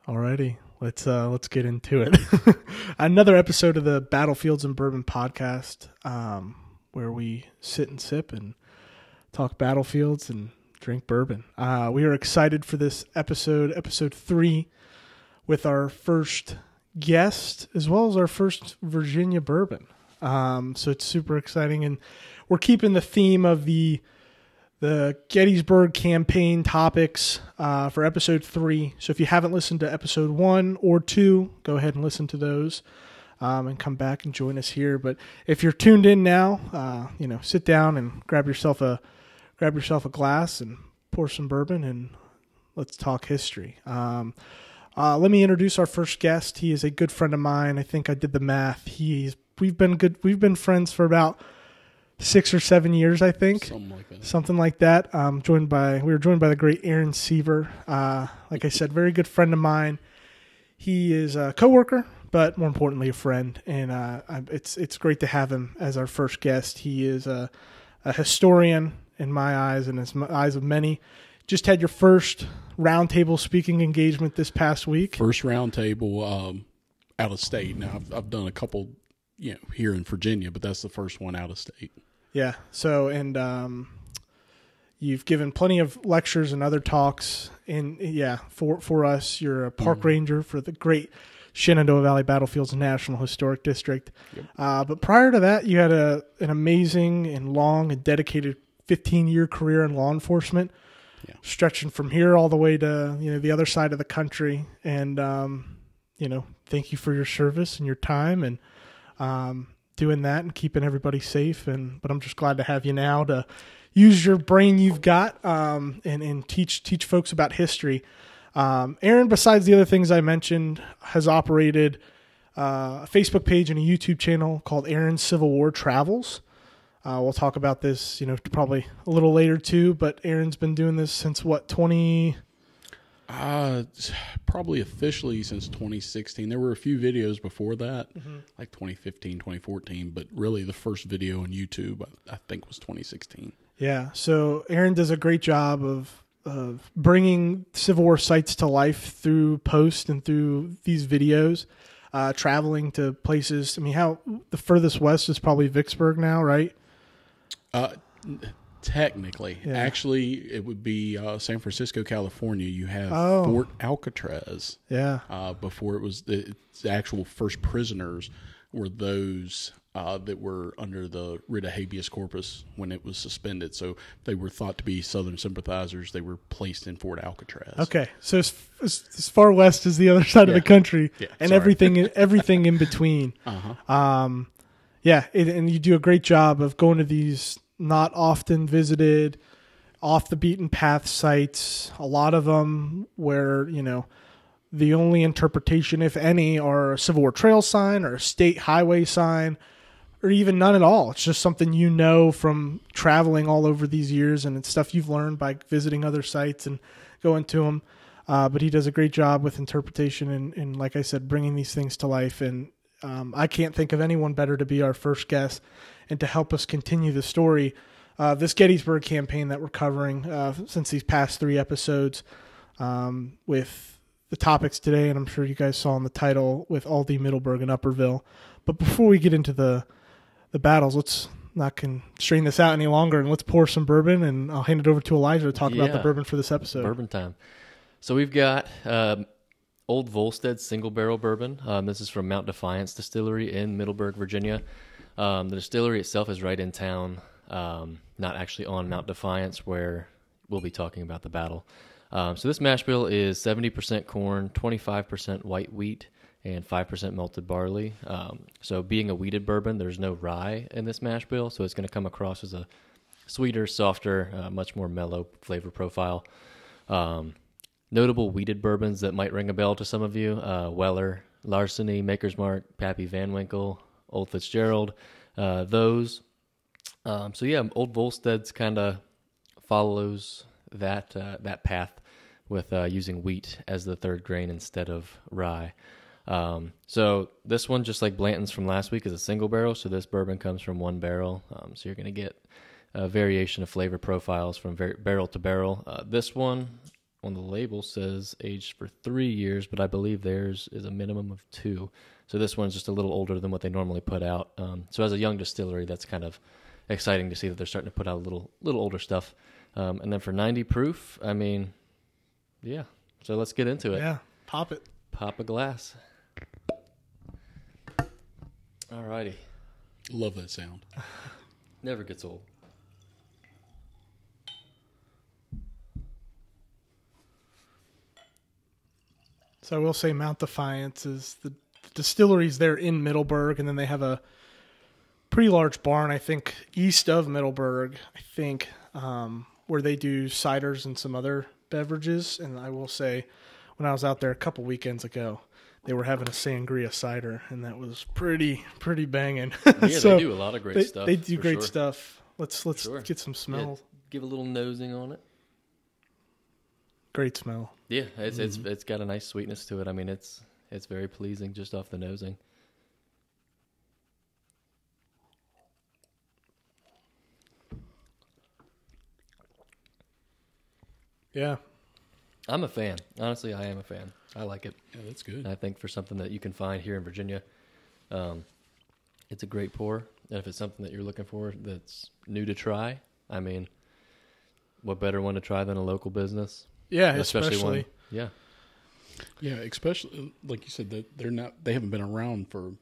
Alrighty, let's get into it. Another episode of the Battlefields Bourbon podcast, where we sit and sip and talk battlefields and drink bourbon. We are excited for this episode 3, with our first guest as well as our first Virginia bourbon. So it's super exciting, and we're keeping the theme of the Gettysburg Campaign topics for episode 3. So if you haven't listened to episode 1 or 2, go ahead and listen to those and come back and join us here. But if you're tuned in now, sit down and grab yourself a glass and pour some bourbon and let's talk history. Let me introduce our first guest. He is a good friend of mine. I think I did the math. We've been friends for about 6 or 7 years, I think. Something like that. We were joined by the great Aaron Siever. Like I said, very good friend of mine. He is a coworker, but more importantly, a friend. And it's great to have him as our first guest. He is a historian in my eyes and in the eyes of many. Just had your first roundtable speaking engagement this past week. First roundtable out of state. Now I've done a couple, here in Virginia, but that's the first one out of state. Yeah. So, and you've given plenty of lectures and other talks. And for us, you're a park ranger for the great Shenandoah Valley Battlefields National Historic District. Yep. But prior to that, you had an amazing and long and dedicated 15-year career in law enforcement, stretching from here all the way to the other side of the country. And thank you for your service and your time and doing that and keeping everybody safe. But I'm just glad to have you now to use your brain you've got and teach folks about history. Aaron, besides the other things I mentioned, has operated a Facebook page and a YouTube channel called Aaron's Civil War Travels. We'll talk about this, probably a little later too, but Aaron's been doing this since probably officially since 2016. There were a few videos before that, like 2015, 2014, but really the first video on YouTube, I think, was 2016. Yeah, so Aaron does a great job of bringing Civil War sites to life through posts and through these videos, traveling to places. I mean, the furthest west is probably Vicksburg now, right? Technically. Yeah. Actually, it would be San Francisco, California. You have Fort Alcatraz. Yeah. Before it was the actual first prisoners were those that were under the writ of habeas corpus when it was suspended. So they were thought to be Southern sympathizers. They were placed in Fort Alcatraz. Okay. So as far west as the other side of the country and everything in between. Uh-huh. And you do a great job of going to these not often visited, off the beaten path sites, a lot of them where, the only interpretation, if any, are a Civil War trail sign or a state highway sign, or even none at all. It's just something from traveling all over these years, and it's stuff you've learned by visiting other sites and going to them. But he does a great job with interpretation and like I said, bringing these things to life. And I can't think of anyone better to be our first guest and to help us continue the story. This Gettysburg campaign that we're covering since these past 3 episodes with the topics today, and I'm sure you guys saw in the title, with Aldie, Middleburg, and Upperville. But before we get into the battles, let's not constrain this out any longer, and let's pour some bourbon, and I'll hand it over to Elijah to talk about the bourbon for this episode. Bourbon time. So we've got Old Volstead single barrel bourbon. This is from Mount Defiance Distillery in Middleburg, Virginia. The distillery itself is right in town, not actually on Mount Defiance, where we'll be talking about the battle. So this mash bill is 70% corn, 25% white wheat, and 5% malted barley. So being a wheated bourbon, there's no rye in this mash bill, so it's going to come across as a sweeter, softer, much more mellow flavor profile. Notable wheated bourbons that might ring a bell to some of you: Weller, Larceny, Maker's Mark, Pappy Van Winkle, Old Fitzgerald, those. Old Volstead's kind of follows that path with using wheat as the third grain instead of rye. So this one, just like Blanton's from last week, is a single barrel. So this bourbon comes from one barrel. So you're going to get a variation of flavor profiles from barrel to barrel. This one on the label says aged for 3 years, but I believe theirs is a minimum of 2. So this one's just a little older than what they normally put out. So as a young distillery, that's kind of exciting to see that they're starting to put out a little older stuff. And then for 90 proof, I mean, yeah. So let's get into it. Yeah, pop it. Pop a glass. All righty. Love that sound. Never gets old. So I will say Mount Defiance is the distilleries there in Middleburg, and then they have a pretty large barn, I think, east of Middleburg, where they do ciders and some other beverages. And I will say, when I was out there a couple weekends ago, they were having a sangria cider, and that was pretty banging. Yeah, So they do a lot of great stuff. They do for great sure. stuff. Let's Sure. get some smell. Yeah, give a little nosing on it. Great smell. Yeah, it's got a nice sweetness to it. I mean, it's very pleasing just off the nosing. Yeah. I'm a fan. Honestly, I am a fan. I like it. Yeah, that's good. I think for something that you can find here in Virginia, it's a great pour. And if it's something that you're looking for that's new to try, I mean, what better one to try than a local business? Yeah, Especially especially. one. Yeah. Yeah, especially like you said that they haven't been around for,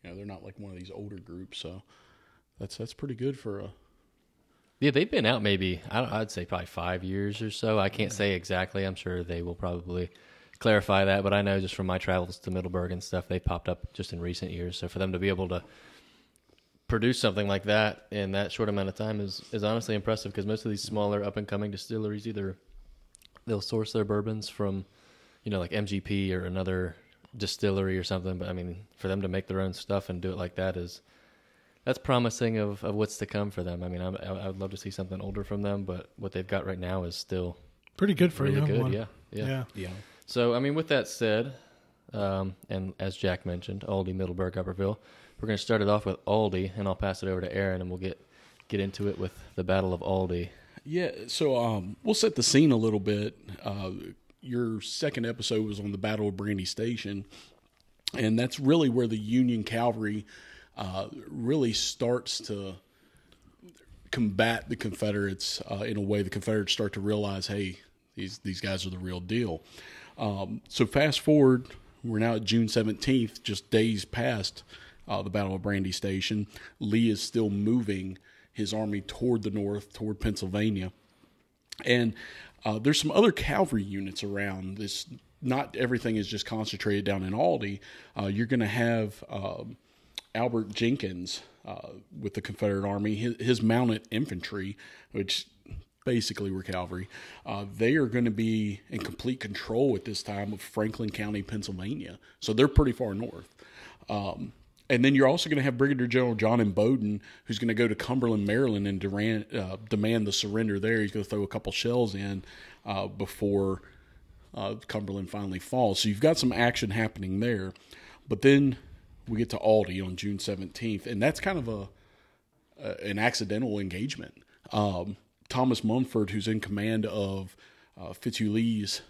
they're not like one of these older groups, so that's pretty good for a. Yeah, they've been out maybe, I'd say probably 5 years or so. I can't say exactly. I'm sure they will probably clarify that, but I know just from my travels to Middleburg and stuff, they popped up just in recent years. So for them to be able to produce something like that in that short amount of time is honestly impressive, because most of these smaller up-and-coming distilleries, either they'll source their bourbons from, like MGP or another distillery or something. But, I mean, for them to make their own stuff and do it like that that's promising of what's to come for them. I mean, I would love to see something older from them, but what they've got right now is still Pretty good for really a young good. one. Yeah. Yeah. So, I mean, with that said, and as Jack mentioned, Aldie, Middleburg, Upperville, we're going to start it off with Aldie, and I'll pass it over to Aaron, and we'll get into it with the Battle of Aldie. Yeah, so we'll set the scene a little bit. Your second episode was on the Battle of Brandy Station, and that's really where the Union cavalry really starts to combat the Confederates in a way. The Confederates start to realize, hey, these guys are the real deal. So fast forward, we're now at June 17th, just days past the Battle of Brandy Station. Lee is still moving his army toward the north, toward Pennsylvania. And there's some other cavalry units around. Not everything is just concentrated down in Aldie. You're going to have Albert Jenkins with the Confederate Army, his mounted infantry, which basically were cavalry. They are going to be in complete control at this time of Franklin County, Pennsylvania. So they're pretty far north. And then you're also going to have Brigadier General John M. Bowden, who's going to go to Cumberland, Maryland, and demand the surrender there. He's going to throw a couple shells in before Cumberland finally falls. So you've got some action happening there. But then we get to Aldie on June 17th, and that's kind of an accidental engagement. Thomas Munford, who's in command of Fitzhugh Lee's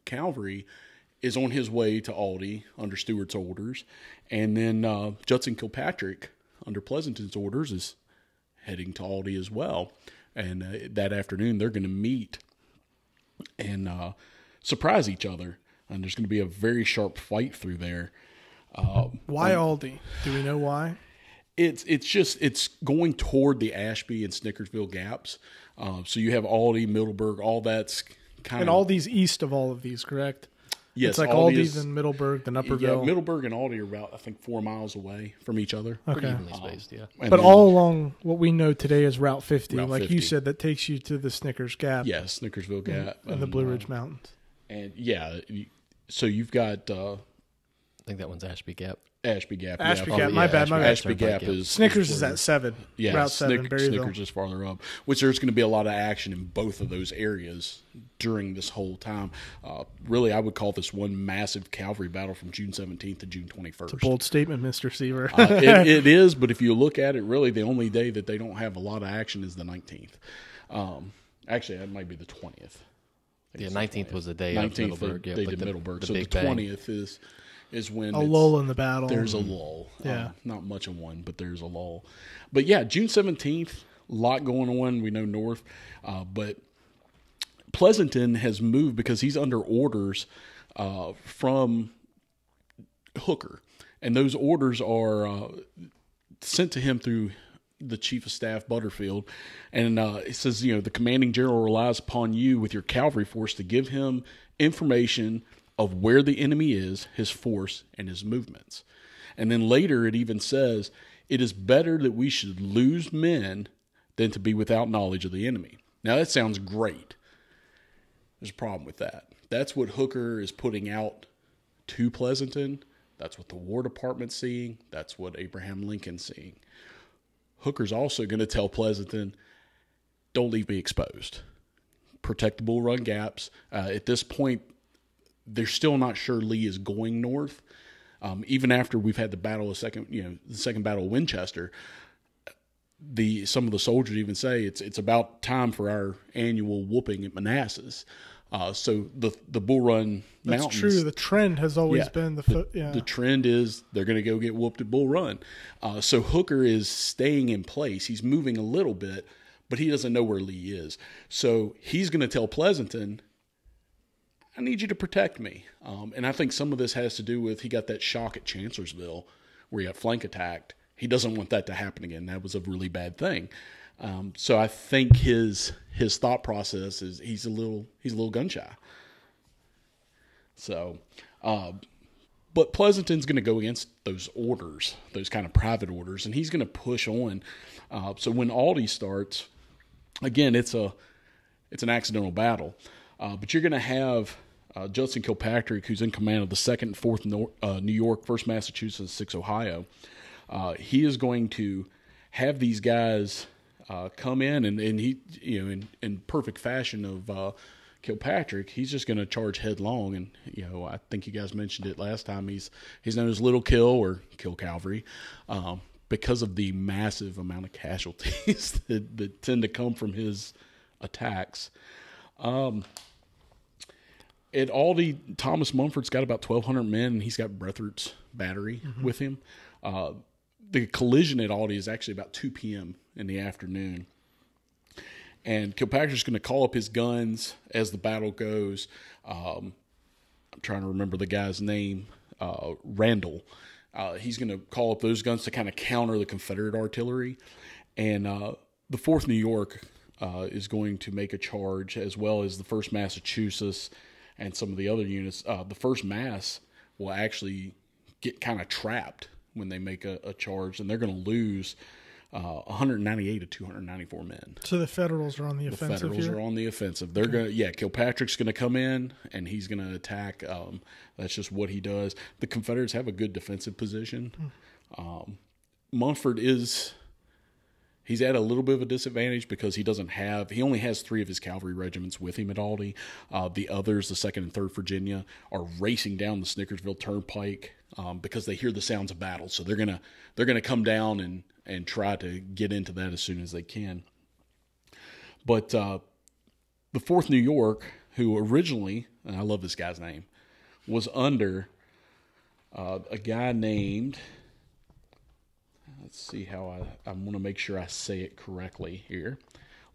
cavalry, is on his way to Aldie under Stewart's orders. And then Judson Kilpatrick, under Pleasanton's orders, is heading to Aldie as well. And that afternoon, they're going to meet and surprise each other. And there's going to be a very sharp fight through there. Why Aldie? Do we know why? It's going toward the Ashby and Snickersville gaps. So you have Aldie, Middleburg, all that's kind And of... Aldie's east of all of these, correct? Yes, It's like Aldie Aldie's and Middleburg, then Upperville. Yeah, Middleburg and Aldie are about, I think, 4 miles away from each other. Pretty Okay. evenly spaced, yeah. And But then- all along what we know today is Route 50. Route Like 50. you said, that takes you to the Snickers Gap Yeah, Snickersville Gap. and the Blue Ridge Mountains. And, yeah, so you've got I think that one's Ashby Gap. Ashby Gap. Ashby yeah, Gap, yeah, my bad. Ashby Gap yeah. is... Snickers is where- at 7. Yeah, Route 7, Berryville. Snickers is farther up, which there's going to be a lot of action in both of those areas during this whole time. Really, I would call this one massive cavalry battle from June 17th to June 21st. Bold statement, Mr. Siever. It is, but if you look at it, really, the only day that they don't have a lot of action is the 19th. Actually, that might be the 20th. Yeah, 19th was the day of 19th Middleburg. they Yeah, did but Middleburg. the So the big bang. 20th is when A lull in the battle. there's a lull. Yeah. Not much of one, but there's a lull. But yeah, June 17th, a lot going on. We know north. But Pleasanton has moved because he's under orders from Hooker. And those orders are sent to him through the chief of staff, Butterfield. And it says, the commanding general relies upon you with your cavalry force to give him information of where the enemy is, his force, and his movements. And then later it even says, it is better that we should lose men than to be without knowledge of the enemy. Now that sounds great. There's a problem with that. That's what Hooker is putting out to Pleasanton. That's what the War Department's seeing. That's what Abraham Lincoln's seeing. Hooker's also going to tell Pleasanton, don't leave me exposed. Protect the Bull Run gaps. At this point, they're still not sure Lee is going north. Even after we've had the second battle of Winchester, some of the soldiers even say it's about time for our annual whooping at Manassas. So the Bull Run That's Mountains. true. The trend has always been The trend is they're going to go get whooped at Bull Run. So Hooker is staying in place. He's moving a little bit, but he doesn't know where Lee is. So he's going to tell Pleasanton, I need you to protect me. And I think some of this has to do with he got that shock at Chancellorsville where he got flank attacked. He doesn't want that to happen again. That was a really bad thing. So I think his thought process is he's a little gun shy. So, but Pleasanton's going to go against those orders, those kind of private orders, and he's going to push on. So when Aldie starts, again, it's an accidental battle, but you're going to have Judson Kilpatrick, who's in command of the 2nd and 4th New York, 1st Massachusetts, 6th Ohio. He is going to have these guys come in, and he, in perfect fashion of Kilpatrick, he's just going to charge headlong. And I think you guys mentioned it last time. He's known as Little Kill or Kill Cavalry because of the massive amount of casualties that tend to come from his attacks. At Aldie, Thomas Mumford's got about 1,200 men, and he's got Breathart's battery with him. The collision at Aldie is actually about 2 p.m. in the afternoon. And Kilpatrick's going to call up his guns as the battle goes. I'm trying to remember the guy's name, Randall. He's going to call up those guns to kind of counter the Confederate artillery. And the 4th New York is going to make a charge, as well as the 1st Massachusetts and some of the other units. The 1st Mass will actually get kind of trapped when they make a charge, and they're going to lose 198 to 294 men. So the Federals are on the offensive. The Federals are on the offensive. They're going to, Kilpatrick's going to come in, and he's going to attack. That's just what he does. The Confederates have a good defensive position. Mumford he's at a little bit of a disadvantage because he only has 3 of his cavalry regiments with him at Aldie. The others, the 2nd and 3rd Virginia, are racing down the Snickersville Turnpike because they hear the sounds of battle. So they're gonna come down and try to get into that as soon as they can. But the 4th New York, who originally, and I love this guy's name, was under a guy named, let's see how I want to make sure I say it correctly here,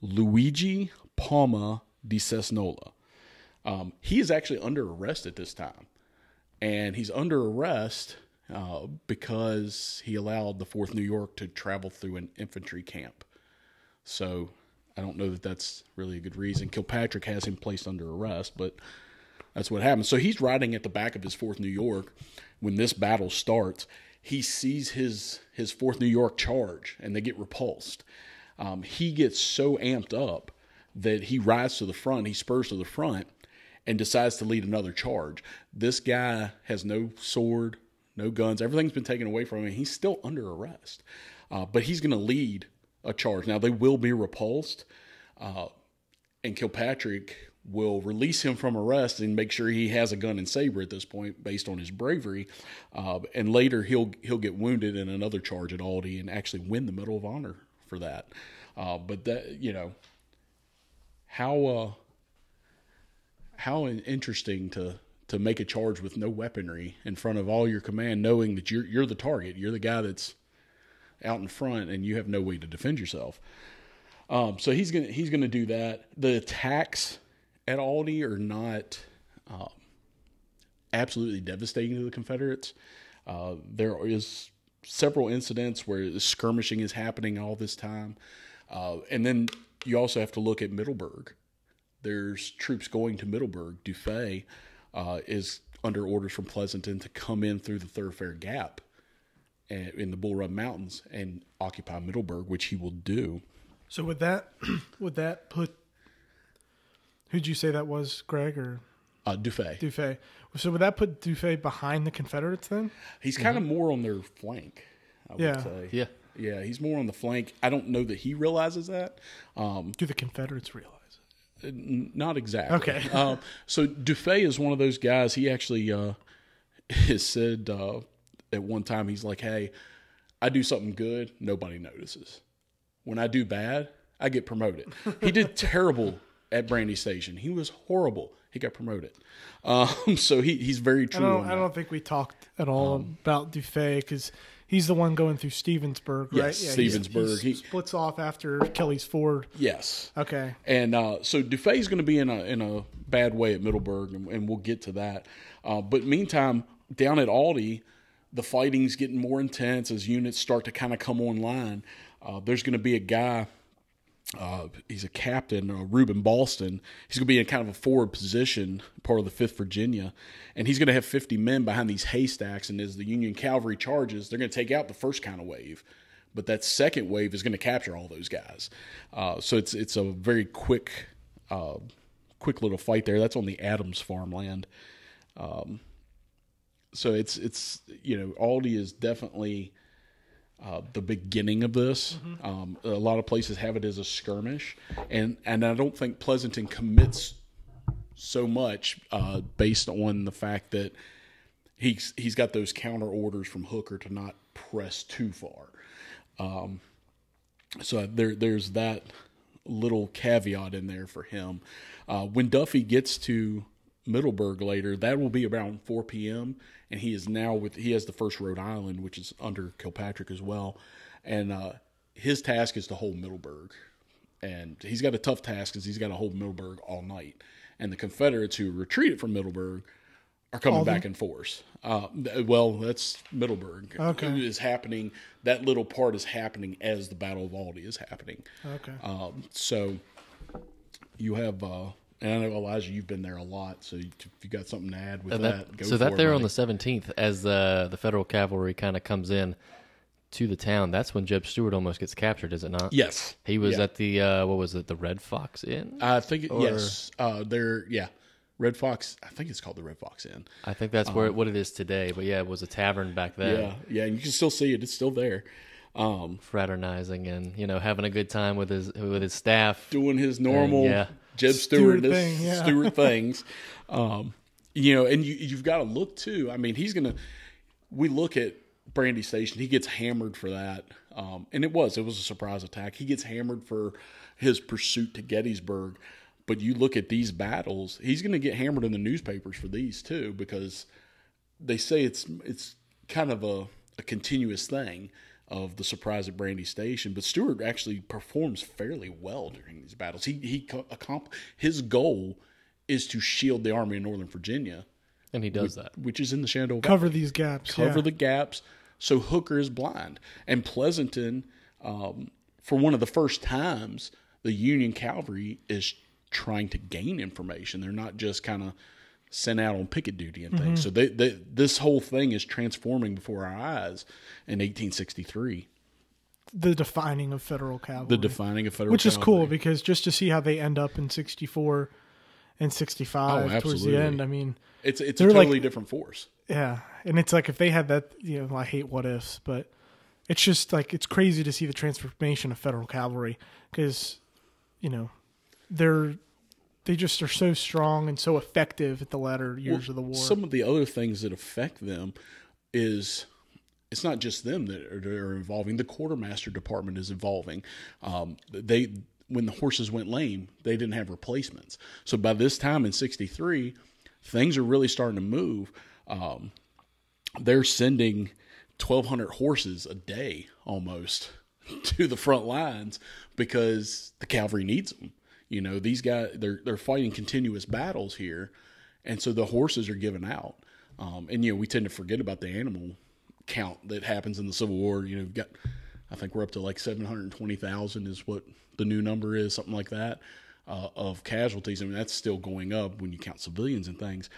Luigi Palma di Cesnola. He is actually under arrest at this time. And he's under arrest because he allowed the 4th New York to travel through an infantry camp. So I don't know that that's really a good reason. Kilpatrick has him placed under arrest, but that's what happens. So he's riding at the back of his 4th New York when this battle starts. He sees his 4th New York charge, and they get repulsed. He gets so amped up that he rides to the front, he spurs to the front, and decides to lead another charge. This guy has no sword, no guns. Everything's been taken away from him. He's still under arrest. But he's going to lead a charge. Now, they will be repulsed, and Kilpatrick will release him from arrest and make sure he has a gun and saber at this point based on his bravery. And later he'll get wounded in another charge at Aldie and actually win the Medal of Honor for that. how interesting to make a charge with no weaponry in front of all your command, knowing that you're the target. You're the guy that's out in front, and you have no way to defend yourself. So he's gonna do that. The attacks at Aldie are not absolutely devastating to the Confederates. There is several incidents where skirmishing is happening all this time, and then you also have to look at Middleburg. There's troops going to Middleburg. Dufay is under orders from Pleasanton to come in through the Thoroughfare Gap in the Bull Run Mountains and occupy Middleburg, which he will do. So would that put, who'd you say that was, Greg, or? Dufay. Dufay. So would that put Dufay behind the Confederates then? He's kind of more on their flank, I would say. Yeah. Yeah, he's more on the flank. I don't know that he realizes that. Do the Confederates realize it? Not exactly. Okay. So Dufay is one of those guys. He actually has said at one time, he's like, hey, I do something good, nobody notices. When I do bad, I get promoted. He did terrible at Brandy Station. He was horrible. He got promoted. So he's very true. I don't think we talked at all about Dufay because he's the one going through Stevensburg, right? Yes, yeah, Stevensburg. He splits off after Kelly's Ford. Yes. Okay. And so Dufay's going to be in a bad way at Middleburg, and we'll get to that. But meantime, down at Aldie, the fighting's getting more intense as units start to kind of come online. There's going to be a guy, he's a captain, Reuben Ballston. He's going to be in kind of a forward position, part of the 5th Virginia, and he's going to have 50 men behind these haystacks, and as the Union cavalry charges, they're going to take out the first kind of wave. But that second wave is going to capture all those guys. So it's a very quick little fight there. That's on the Adams farmland. So it's Aldie is definitely the beginning of this. A lot of places have it as a skirmish, and I don't think Pleasanton commits so much based on the fact that he's got those counter orders from Hooker to not press too far. So there's that little caveat in there for him. When Duffy gets to Middleburg later, that will be around 4 p.m. and he has the 1st Rhode Island, which is under Kilpatrick as well, and his task is to hold Middleburg, and he's got a tough task because he's got to hold Middleburg all night, and the Confederates who retreated from Middleburg are coming back in force. Well, that's Middleburg. Okay. Is happening. That little part is happening as the Battle of Aldie is happening. Okay. So you have. And I know, Elijah, you've been there a lot, so if you got something to add with that, go for it. So that there buddy. on the 17th, as the Federal cavalry kind of comes in to the town, that's when Jeb Stuart almost gets captured, is it not? Yes. He was at the, what was it, the Red Fox Inn? I think, yes. Red Fox, I think it's called the Red Fox Inn. I think that's what it is today, but yeah, it was a tavern back then. Yeah, and you can still see it. It's still there. Fraternizing and, having a good time with his staff. Doing his normal Jeb Stuart things. And you've got to look too. I mean, we look at Brandy Station. He gets hammered for that. And it was a surprise attack. He gets hammered for his pursuit to Gettysburg. But you look at these battles, he's going to get hammered in the newspapers for these too, because they say it's kind of a continuous thing of the surprise at Brandy Station. But Stuart actually performs fairly well during these battles. His goal is to shield the Army of Northern Virginia. And he does that. Which is in the Shenandoah Valley. Cover these gaps. Cover the gaps so Hooker is blind. And Pleasanton, for one of the first times, the Union cavalry is trying to gain information. They're not just kind of sent out on picket duty and things. So this whole thing is transforming before our eyes in 1863. The defining of Federal cavalry. Which is cool, because just to see how they end up in 64 and 65 towards the end, I mean... It's a totally different force. Yeah, and it's like if they had that, I hate what ifs, but it's just like it's crazy to see the transformation of Federal cavalry because, they just are so strong and so effective at the latter years of the war. Some of the other things that affect them is it's not just them that are evolving. The quartermaster department is evolving. One when the horses went lame, they didn't have replacements. So by this time in 63, things are really starting to move. They're sending 1,200 horses a day almost to the front lines because the cavalry needs them. You know, these guys, they're fighting continuous battles here, and so the horses are giving out. And, you know, we tend to forget about the animal count that happens in the Civil War. You know, we've got, I think we're up to like 720,000 is what the new number is, something like that, of casualties. I mean, that's still going up when you count civilians and things.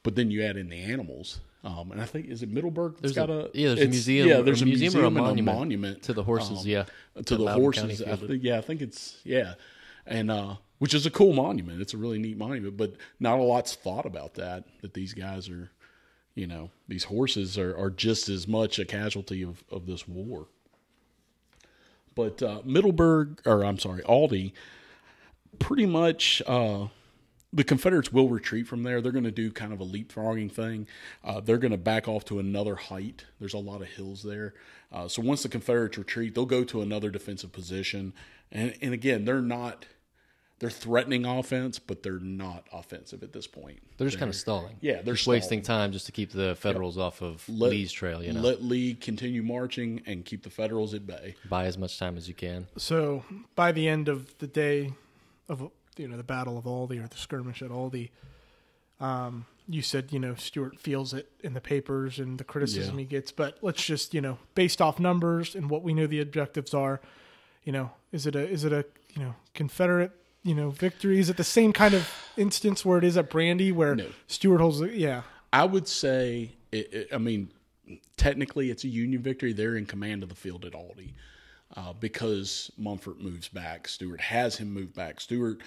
But then you add in the animals. And I think, is it Middleborough? There's a museum. Yeah, there's a museum or and a monument to the horses. To the horses. I think it's and which is a cool monument. It's a really neat monument, but not a lot's thought about that these guys are, you know, these horses are just as much a casualty of this war. But Aldie, pretty much. The Confederates will retreat from there. They're going to do kind of a leapfrogging thing. They're going to back off to another height. There's a lot of hills there. So once the Confederates retreat, they'll go to another defensive position. And again, they're threatening offense, but they're not offensive at this point. They're just kind of stalling. Yeah, they're just wasting time just to keep the Federals off of Lee's trail. You know, let Lee continue marching and keep the Federals at bay. Buy as much time as you can. So by the end of the day of the Battle of Aldie or the skirmish at Aldie, you said, Stuart feels it in the papers and the criticism he gets, but let's just, based off numbers and what we know the objectives are, is it a Confederate, victory? Is it the same kind of instance where it is at Brandy where Stuart holds I would say, technically it's a Union victory. They're in command of the field at Aldie. Because Mumford moves back. Stuart has him move back. Stuart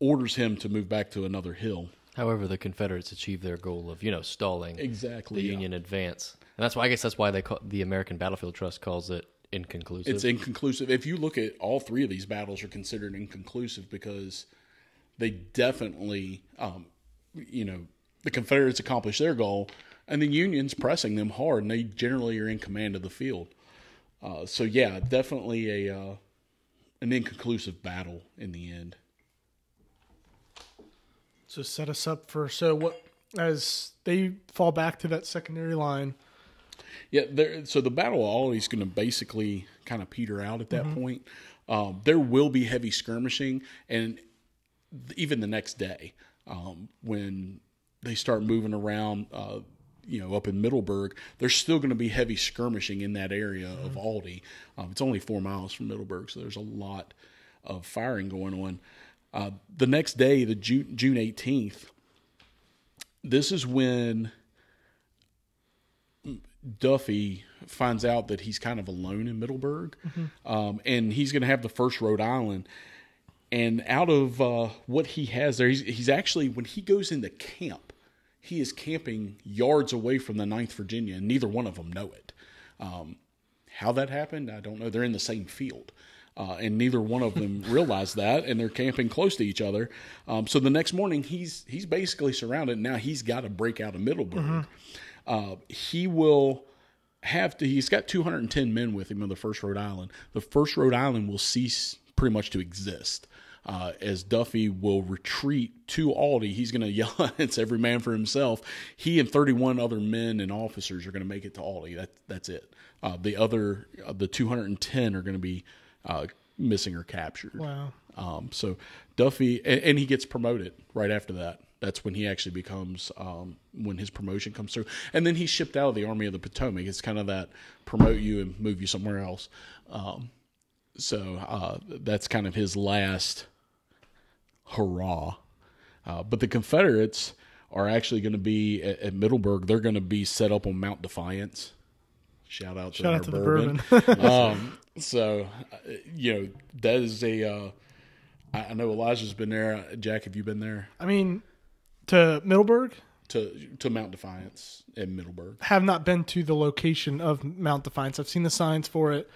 orders him to move back to another hill. However, the Confederates achieve their goal of, stalling the Union advance. And that's why the American Battlefield Trust calls it inconclusive. It's inconclusive. If you look at all three of these battles are considered inconclusive because they definitely, the Confederates accomplish their goal and the Union's pressing them hard and they generally are in command of the field. Definitely an inconclusive battle in the end. So set us up for as they fall back to that secondary line. Yeah, so the Battle of Aldie is going to basically kind of peter out at that point. There will be heavy skirmishing, and even the next day when they start moving around. Up in Middleburg, there's still going to be heavy skirmishing in that area of Aldie. It's only 4 miles from Middleburg, so there's a lot of firing going on. The next day, the June 18th, this is when Duffy finds out that he's kind of alone in Middleburg, and he's going to have the 1st Rhode Island. And out of what he has there, he's actually, when he goes into camp, he is camping yards away from the 9th Virginia, and neither one of them know it. How that happened, I don't know. They're in the same field, and neither one of them realize that, and they're camping close to each other. So the next morning, he's basically surrounded. Now he's got to break out of Middleburg. He's got 210 men with him on the 1st Rhode Island. The 1st Rhode Island will cease pretty much to exist. As Duffy will retreat to Aldie, he's going to yell, "It's every man for himself." He and 31 other men and officers are going to make it to Aldie. That's it. The 210 are going to be missing or captured. Wow. So Duffy, and he gets promoted right after that. That's when he actually becomes, when his promotion comes through. And then he's shipped out of the Army of the Potomac. It's kind of that promote you and move you somewhere else. So that's kind of his last hurrah. But the Confederates are actually going to be at Middleburg. They're going to be set up on Mount Defiance. Shout out to the bourbon. That is I know Elijah's been there. Jack, have you been there? I mean, to Middleburg? To Mount Defiance in Middleburg. Have not been to the location of Mount Defiance. I've seen the signs for it.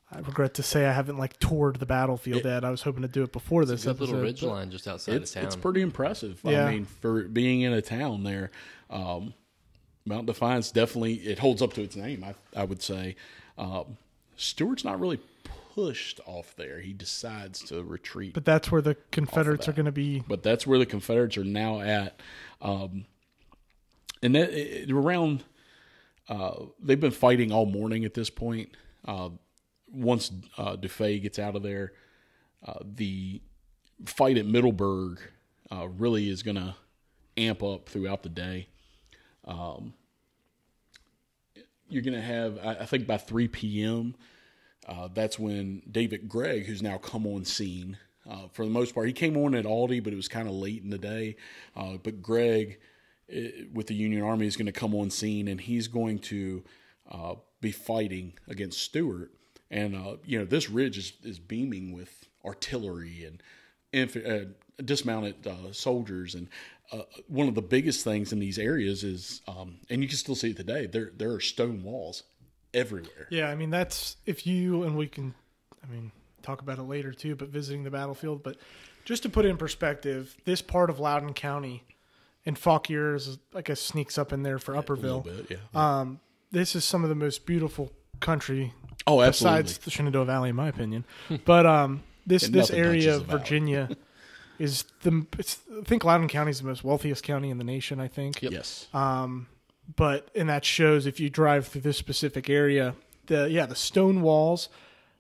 I regret to say I haven't toured the battlefield yet. I was hoping to do it before this episode. It's a little ridge line just outside of town. It's pretty impressive. Yeah. I mean, for being in a town there, Mount Defiance definitely, it holds up to its name, I would say. Stuart's not really pushed off there. He decides to retreat. But that's where the Confederates are going to be. But that's where the Confederates are now at. And around, they've been fighting all morning at this point. Once Defay gets out of there, the fight at Middleburg really is going to amp up throughout the day. You're going to have, I think by 3 p.m., that's when David Gregg, who's now come on scene, for the most part, he came on at Aldie, but it was kind of late in the day. But Gregg, with the Union Army, is going to come on scene, and he's going to be fighting against Stuart. And, this ridge is beaming with artillery and dismounted soldiers. And one of the biggest things in these areas is, and you can still see it today, there are stone walls everywhere. Yeah, I mean, that's, and we can, talk about it later too, but visiting the battlefield. But just to put it in perspective, this part of Loudoun County, and Fauquier is, I guess, sneaks up in there for Upperville. A little bit, yeah. This is some of the most beautiful country. Oh, absolutely. Besides the Shenandoah Valley, in my opinion. But this area of Virginia is I think Loudoun County is the most wealthiest county in the nation, I think. Yep. Yes. And that shows if you drive through this specific area, the stone walls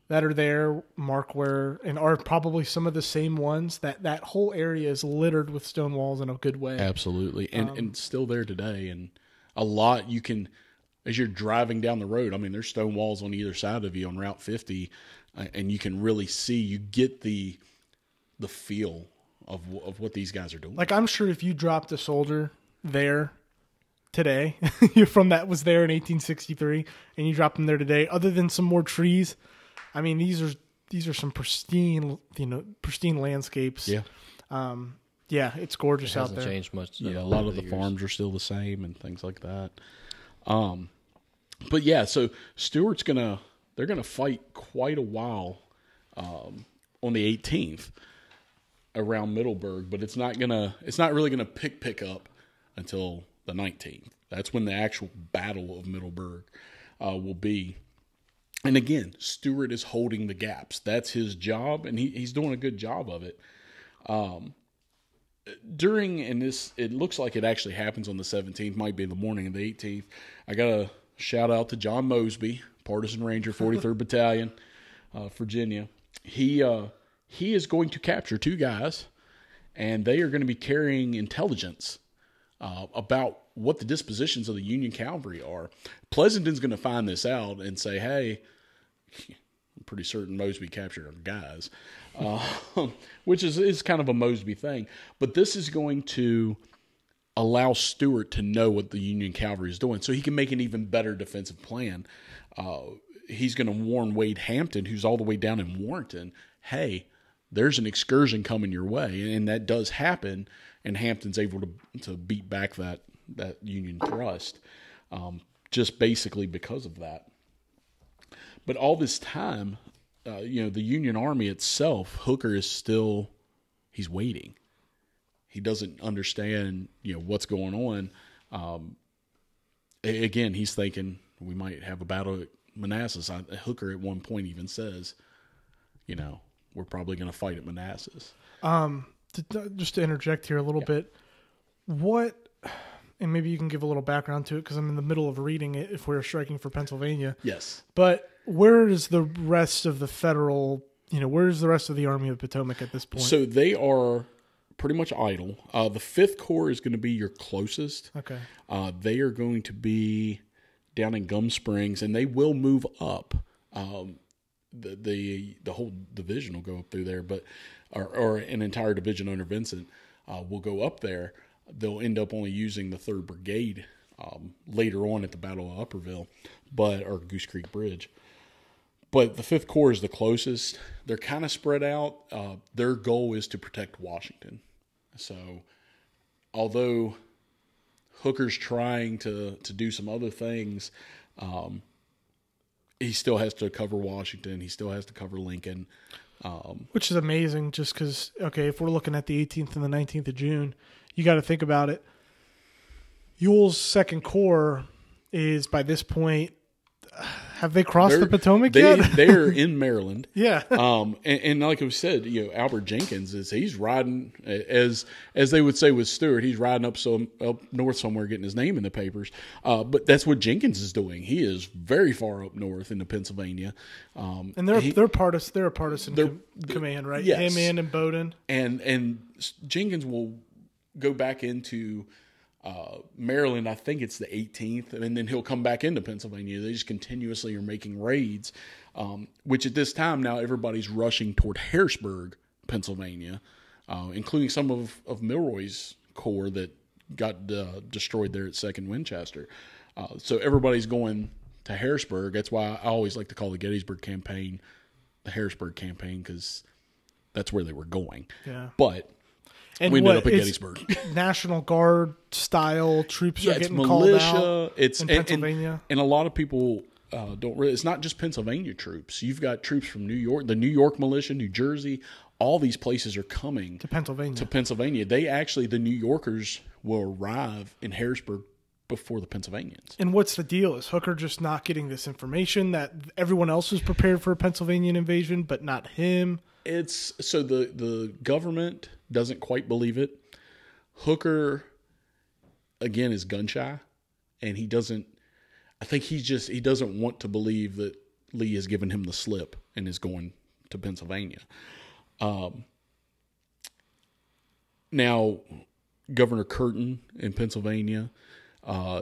that are there mark where, and are probably some of the same ones, that whole area is littered with stone walls in a good way. Absolutely. And still there today. And a lot you can, as you're driving down the road, there's stone walls on either side of you on Route 50, and you can really see, you get the feel of what these guys are doing. Like, I'm sure if you dropped a soldier there today, you're from that was there in 1863, and you dropped them there today, other than some more trees, these are some pristine landscapes. Yeah. It's gorgeous out there. Hasn't changed much. Yeah, a lot of the farms are still the same and things like that. But yeah, so Stuart's they're gonna fight quite a while on the 18th around Middleburg, but it's not really gonna pick up until the 19th. That's when the actual Battle of Middleburg will be. And again, Stuart is holding the gaps. That's his job, and he's doing a good job of it. It looks like it actually happens on the 17th, might be the morning of the 18th. I got a shout out to John Mosby, Partisan Ranger, 43rd Battalion, Virginia. He is going to capture 2 guys, and they are going to be carrying intelligence about what the dispositions of the Union cavalry are. Pleasanton's going to find this out and say, hey, I'm pretty certain Mosby captured our guys, which is kind of a Mosby thing. But this is going to allow Stuart to know what the Union cavalry is doing so he can make an even better defensive plan. He's going to warn Wade Hampton, who's all the way down in Warrenton, hey, there's an excursion coming your way. And that does happen, and Hampton's able to beat back that Union thrust, just basically because of that. But all this time, the Union Army itself, Hooker is still, he's waiting. He doesn't understand, what's going on. Again, he's thinking we might have a battle at Manassas. Hooker at one point even says, we're probably going to fight at Manassas. Just to interject here a little bit, and maybe you can give a little background to it because I'm in the middle of reading it if we're striking for Pennsylvania. Yes. But where is the rest of the federal, where's the rest of the Army of the Potomac at this point? So they are pretty much idle. The 5th Corps is going to be your closest. Okay. They are going to be down in Gum Springs, and they will move up. The whole division will go up through there, but or an entire division under Vincent will go up there. They'll end up only using the 3rd Brigade later on at the Battle of Upperville, or Goose Creek Bridge. But the 5th Corps is the closest. They're kind of spread out. Their goal is to protect Washington. So although Hooker's trying to do some other things, he still has to cover Washington. He still has to cover Lincoln. Which is amazing just because, if we're looking at the 18th and the 19th of June, you got to think about it. Ewell's 2nd Corps is, by this point, Have they crossed the Potomac yet? yet? They're in Maryland. Yeah. And like I said, Albert Jenkins he's riding as they would say with Stewart, he's riding up north somewhere, getting his name in the papers. But that's what Jenkins is doing. He is very far up north into Pennsylvania. And they're a partisan command, right? Yes. Him and Bowdoin. And Jenkins will go back into Maryland, I think it's the 18th, and then he'll come back into Pennsylvania. They just continuously are making raids, which at this time now everybody's rushing toward Harrisburg, Pennsylvania, including some of Milroy's corps that got destroyed there at 2nd Winchester. So everybody's going to Harrisburg. That's why I always like to call the Gettysburg Campaign the Harrisburg Campaign, because that's where they were going. Yeah. But and we ended up at Gettysburg. National Guard style troops are getting militia, called out in Pennsylvania. And a lot of people don't really. It's not just Pennsylvania troops. You've got troops from New York, the New York militia, New Jersey. All these places are coming to Pennsylvania. The New Yorkers will arrive in Harrisburg before the Pennsylvanians. And what's the deal? Is Hooker just not getting this information that everyone else was prepared for a Pennsylvania invasion, but not him? It's so the government doesn't quite believe it. Hooker, again, is gun shy, and he doesn't. I think he doesn't want to believe that Lee has given him the slip and is going to Pennsylvania. Now, Governor Curtin in Pennsylvania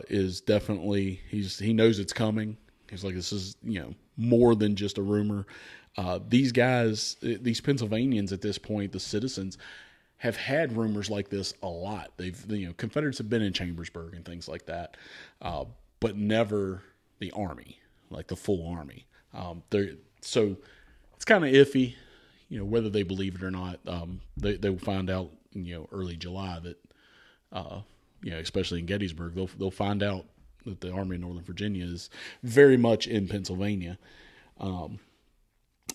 is definitely he knows it's coming. He's like, this is more than just a rumor. These guys, these Pennsylvanians at this point, the citizens, have had rumors like this a lot. Confederates have been in Chambersburg and things like that, but never the army, like the full army. So it's kind of iffy, whether they believe it or not. They will find out, early July that, especially in Gettysburg, they'll find out that the Army of Northern Virginia is very much in Pennsylvania.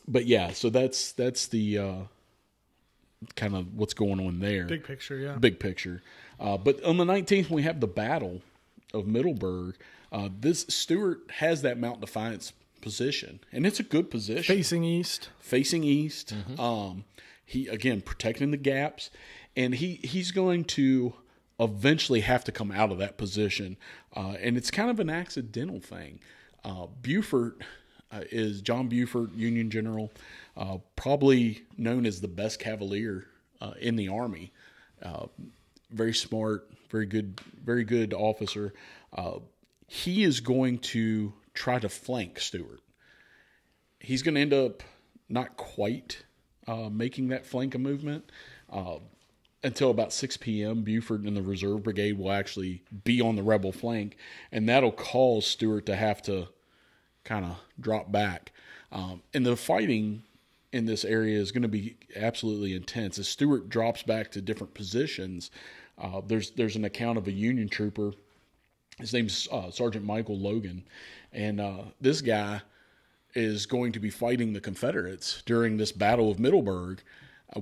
But yeah, so that's the kind of what's going on there. Big picture, yeah. Big picture. But on the 19th, we have the Battle of Middleburg. This Stewart has that Mount Defiance position, and it's a good position. Facing east. Mm-hmm. He, again, protecting the gaps, and he's going to eventually have to come out of that position, and it's kind of an accidental thing. Buford is John Buford, Union General, probably known as the best cavalier in the Army. Very smart, very good officer. He is going to try to flank Stewart. He's going to end up not quite making that flank a movement. Until about 6 p.m., Buford and the Reserve Brigade will actually be on the rebel flank, and that'll cause Stewart to have to kind of drop back. And the fighting in this area is going to be absolutely intense. As Stewart drops back to different positions, there's an account of a Union trooper. His name's Sergeant Michael Logan, and this guy is going to be fighting the Confederates during this Battle of Middleburg,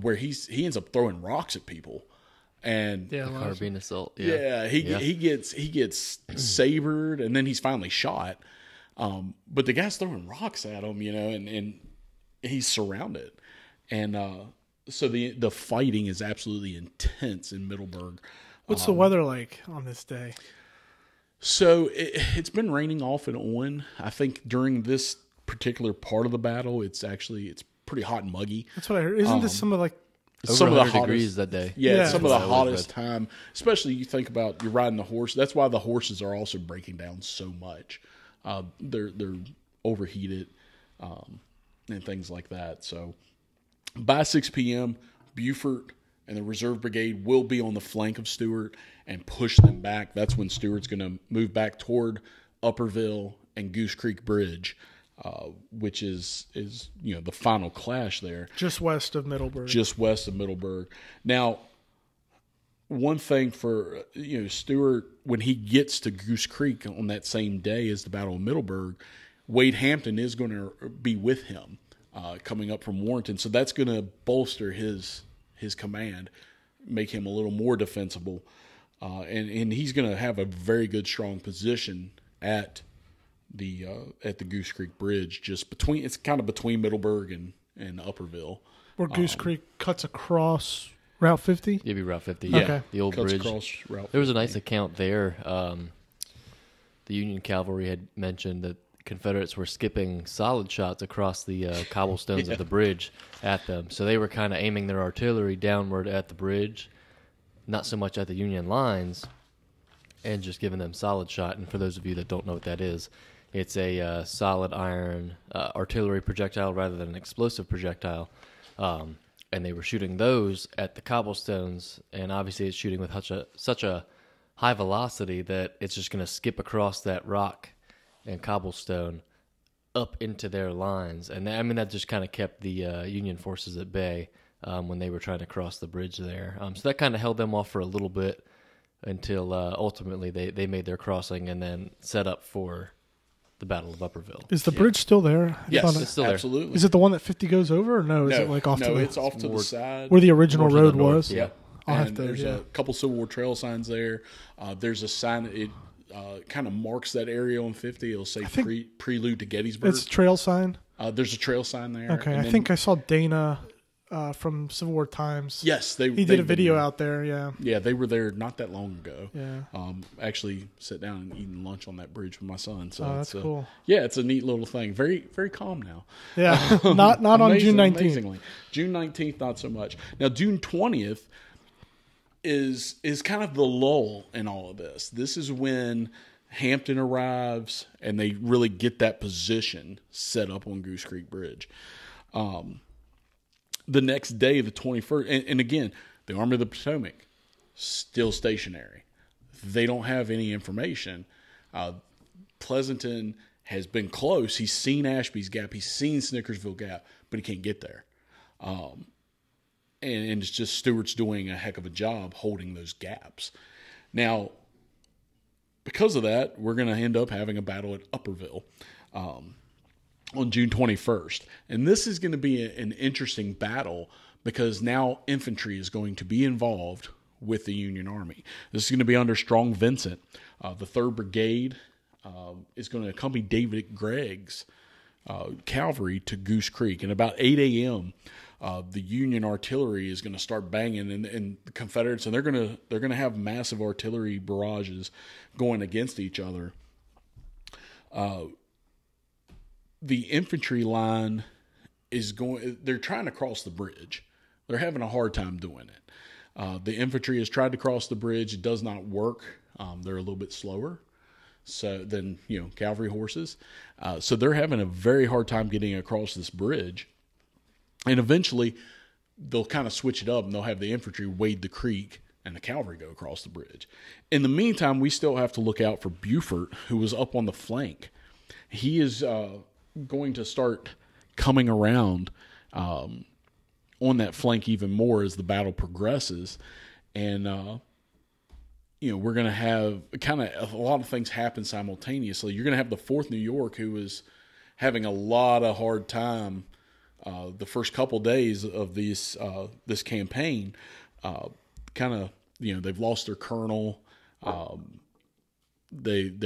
where he ends up throwing rocks at people, and carbine assault. He gets sabered, and then he's finally shot. But the guy's throwing rocks at him, and he's surrounded, and so the fighting is absolutely intense in Middleburg. What's the weather like on this day? So it's been raining off and on. I think during this particular part of the battle, it's pretty hot and muggy. That's what I heard. Isn't this some of some of the hottest degrees that day? Yeah, some of the hottest time. Especially you think about you're riding the horse. That's why the horses are also breaking down so much. They're overheated and things like that. So by 6 p.m., Buford and the Reserve Brigade will be on the flank of Stewart and push them back. That's when Stewart's going to move back toward Upperville and Goose Creek Bridge, which is the final clash there. Just west of Middleburg. Now, one thing for Stewart, when he gets to Goose Creek on that same day as the Battle of Middleburg, Wade Hampton is going to be with him coming up from Warrenton. So that's going to bolster his command, make him a little more defensible. And he's going to have a very good, strong position at at the Goose Creek Bridge, just between, it's kind of between Middleburg and Upperville. Where Goose Creek cuts across Route 50? It'd be Route 50. Yeah, Okay. The old cuts bridge. across Route 50. There was a nice account there. The Union cavalry had mentioned that Confederates were skipping solid shots across the cobblestones of the bridge at them. So they were kind of aiming their artillery downward at the bridge, not so much at the Union lines, and just giving them solid shot. And for those of you that don't know what that is, it's a solid iron artillery projectile rather than an explosive projectile. And they were shooting those at the cobblestones, and obviously it's shooting with such a high velocity that it's just going to skip across that rock and cobblestone up into their lines. And I mean, that just kind of kept the Union forces at bay when they were trying to cross the bridge there. So that kind of held them off for a little bit until ultimately they made their crossing and then set up for the Battle of Upperville. Is the bridge still there? Yes, it's still there. absolutely. Is it the one that 50 goes over, or no? Is it like off to the it's off to the side. where the original More to the road north, was? yeah. I'll have And to, there's a couple Civil War trail signs there. There's a sign that it kind of marks that area on 50. It'll say prelude to Gettysburg. It's a trail sign. There's a trail sign there. Okay, And I then- think I saw Dana from Civil War Times. Yes, He did a video out there, yeah. Yeah, they were there not that long ago. Yeah. Actually sat down and eating lunch on that bridge with my son. So Oh, that's cool. Yeah, it's a neat little thing. Very, very calm now. Yeah, not on June 19th. Amazingly. June 19th, not so much. Now, June 20th is kind of the lull in all of this. This is when Hampton arrives and they really get that position set up on Goose Creek Bridge. The next day, the 21st, and again, the Army of the Potomac, still stationary. They don't have any information. Pleasanton has been close. He's seen Ashby's Gap. He's seen Snickersville Gap, but he can't get there. And it's just Stewart's doing a heck of a job holding those gaps. Now, because of that, we're going to end up having a battle at Upperville on June 21st. And this is going to be an interesting battle because now infantry is going to be involved with the Union Army. This is going to be under Strong Vincent. The 3rd Brigade is going to accompany David Gregg's cavalry to Goose Creek. And about 8 a.m., the Union artillery is going to start banging, and the Confederates, and they're going to have massive artillery barrages going against each other. The infantry line is they're trying to cross the bridge. They're having a hard time doing it. The infantry has tried to cross the bridge. It does not work. They're a little bit slower than cavalry horses. So they're having a very hard time getting across this bridge. And eventually they'll kind of switch it up and they'll have the infantry wade the creek and the cavalry go across the bridge. In the meantime, we still have to look out for Buford, who was up on the flank. He is going to start coming around on that flank even more as the battle progresses. And, we're going to have kind of a lot of things happen simultaneously. You're going to have the 4th New York, who is having a lot of hard time the first couple days of this campaign. They've lost their colonel. They've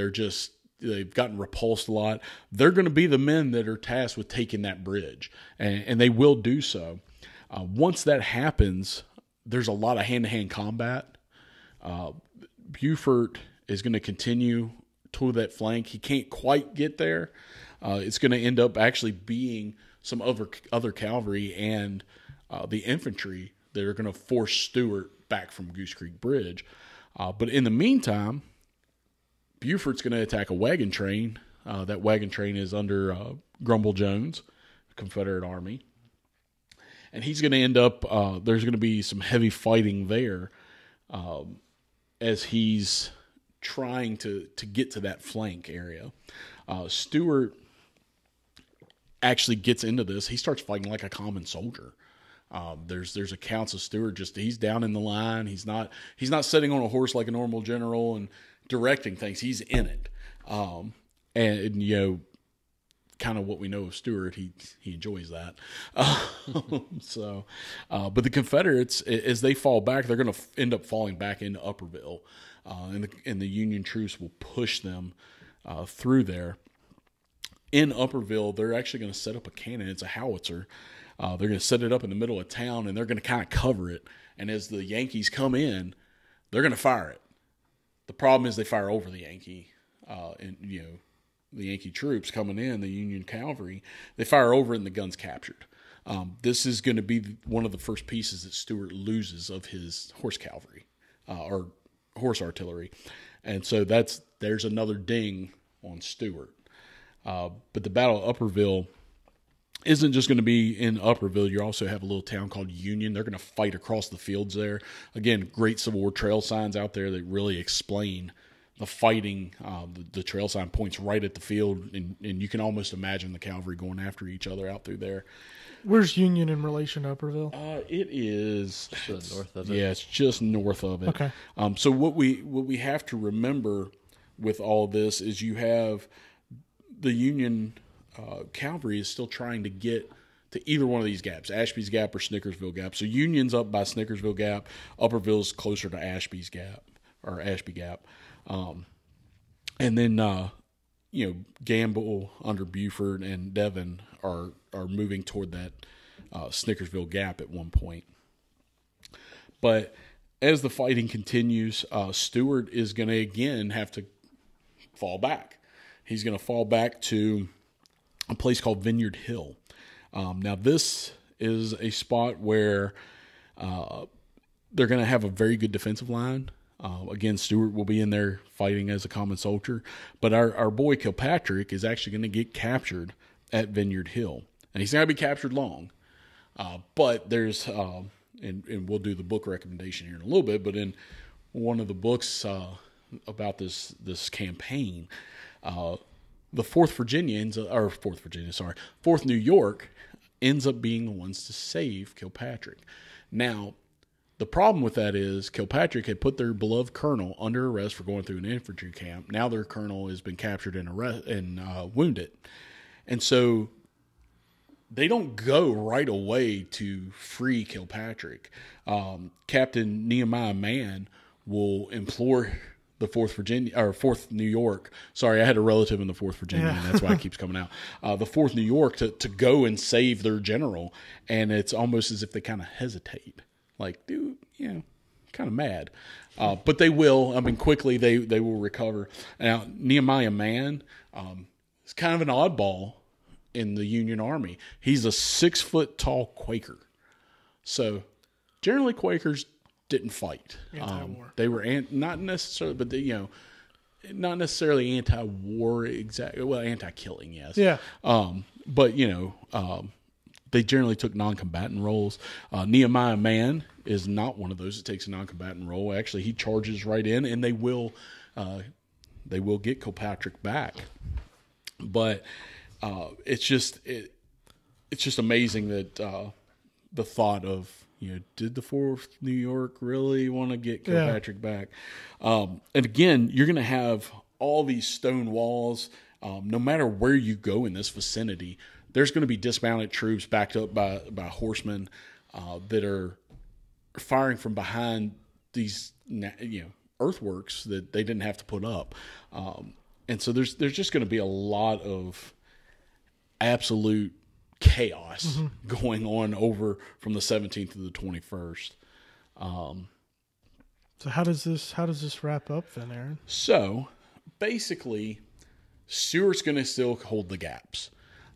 gotten repulsed a lot. They're going to be the men that are tasked with taking that bridge, and they will do so. Once that happens, there's a lot of hand-to-hand combat. Buford is going to continue to that flank. He can't quite get there. It's going to end up actually being some other cavalry and the infantry that are going to force Stewart back from Goose Creek Bridge. But in the meantime, Buford's going to attack a wagon train. That wagon train is under Grumble Jones, Confederate Army. And he's going to end up, there's going to be some heavy fighting there as he's trying to get to that flank area. Stewart actually gets into this. He starts fighting like a common soldier. There's accounts of Stewart he's down in the line. He's not sitting on a horse like a normal general and directing things. He's in it. And kind of what we know of Stewart, he enjoys that. But the Confederates, as they fall back, they're going to end up falling back into Upperville, and the Union troops will push them through there. in Upperville, they're actually going to set up a cannon. It's a howitzer. They're going to set it up in the middle of town, and they're going to kind of cover it. And as the Yankees come in, they're going to fire it. The problem is they fire over the Yankee, the Yankee troops coming in, the Union cavalry. They fire over it, and the gun's captured. This is going to be one of the first pieces that Stuart loses of his horse cavalry or horse artillery. And so there's another ding on Stuart. But the Battle of Upperville isn't just going to be in Upperville. You also have a little town called Union. They're going to fight across the fields there. Again, great Civil War trail signs out there that really explain the fighting. The trail sign points right at the field, and you can almost imagine the cavalry going after each other out through there. Where's Union in relation to Upperville? It is Just north of it. Yeah, it's just north of it. Okay. So what we have to remember with all this is you have the Union cavalry is still trying to get to either one of these gaps, Ashby's Gap or Snickersville Gap. So Union's up by Snickersville Gap. Upperville's closer to Ashby's Gap or Ashby Gap. And then Gamble under Buford and Devon are moving toward that Snickersville Gap at one point. But as the fighting continues, Stuart is going to again have to fall back. He's going to fall back to a place called Vineyard Hill. Now this is a spot where they're going to have a very good defensive line. Again, Stuart will be in there fighting as a common soldier. But our boy Kilpatrick is actually going to get captured at Vineyard Hill. And he's not going to be captured long. But there's, and we'll do the book recommendation here in a little bit, but in one of the books about this campaign, the 4th New York ends up being the ones to save Kilpatrick. Now, the problem with that is Kilpatrick had put their beloved colonel under arrest for going through an infantry camp. Now their colonel has been captured and wounded. And so they don't go right away to free Kilpatrick. Captain Nehemiah Mann will implore the 4th New York. Sorry, I had a relative in the 4th Virginia, and that's why it keeps coming out. The 4th New York to go and save their general. And it's almost as if they kind of hesitate. Like, dude, kind of mad. But they will. I mean, quickly they will recover. Now, Nehemiah Mann is kind of an oddball in the Union Army. He's a 6-foot tall Quaker. So, generally Quakers didn't fight. Anti-war. They were not necessarily, but not necessarily anti-war exactly. Well, anti-killing, yes. Yeah. But they generally took non-combatant roles. Nehemiah Mann is not one of those that takes a non-combatant role. Actually, he charges right in, and they will get Kilpatrick back. But it's just amazing that the thought of did the 4th New York really want to get Kilpatrick back? And again, you're going to have all these stone walls. No matter where you go in this vicinity, there's going to be dismounted troops backed up by horsemen that are firing from behind these earthworks that they didn't have to put up. And so there's just going to be a lot of absolute chaos going on over from the 17th to the 21st. So how does this wrap up then, Aaron? So basically, Stuart's going to still hold the gaps.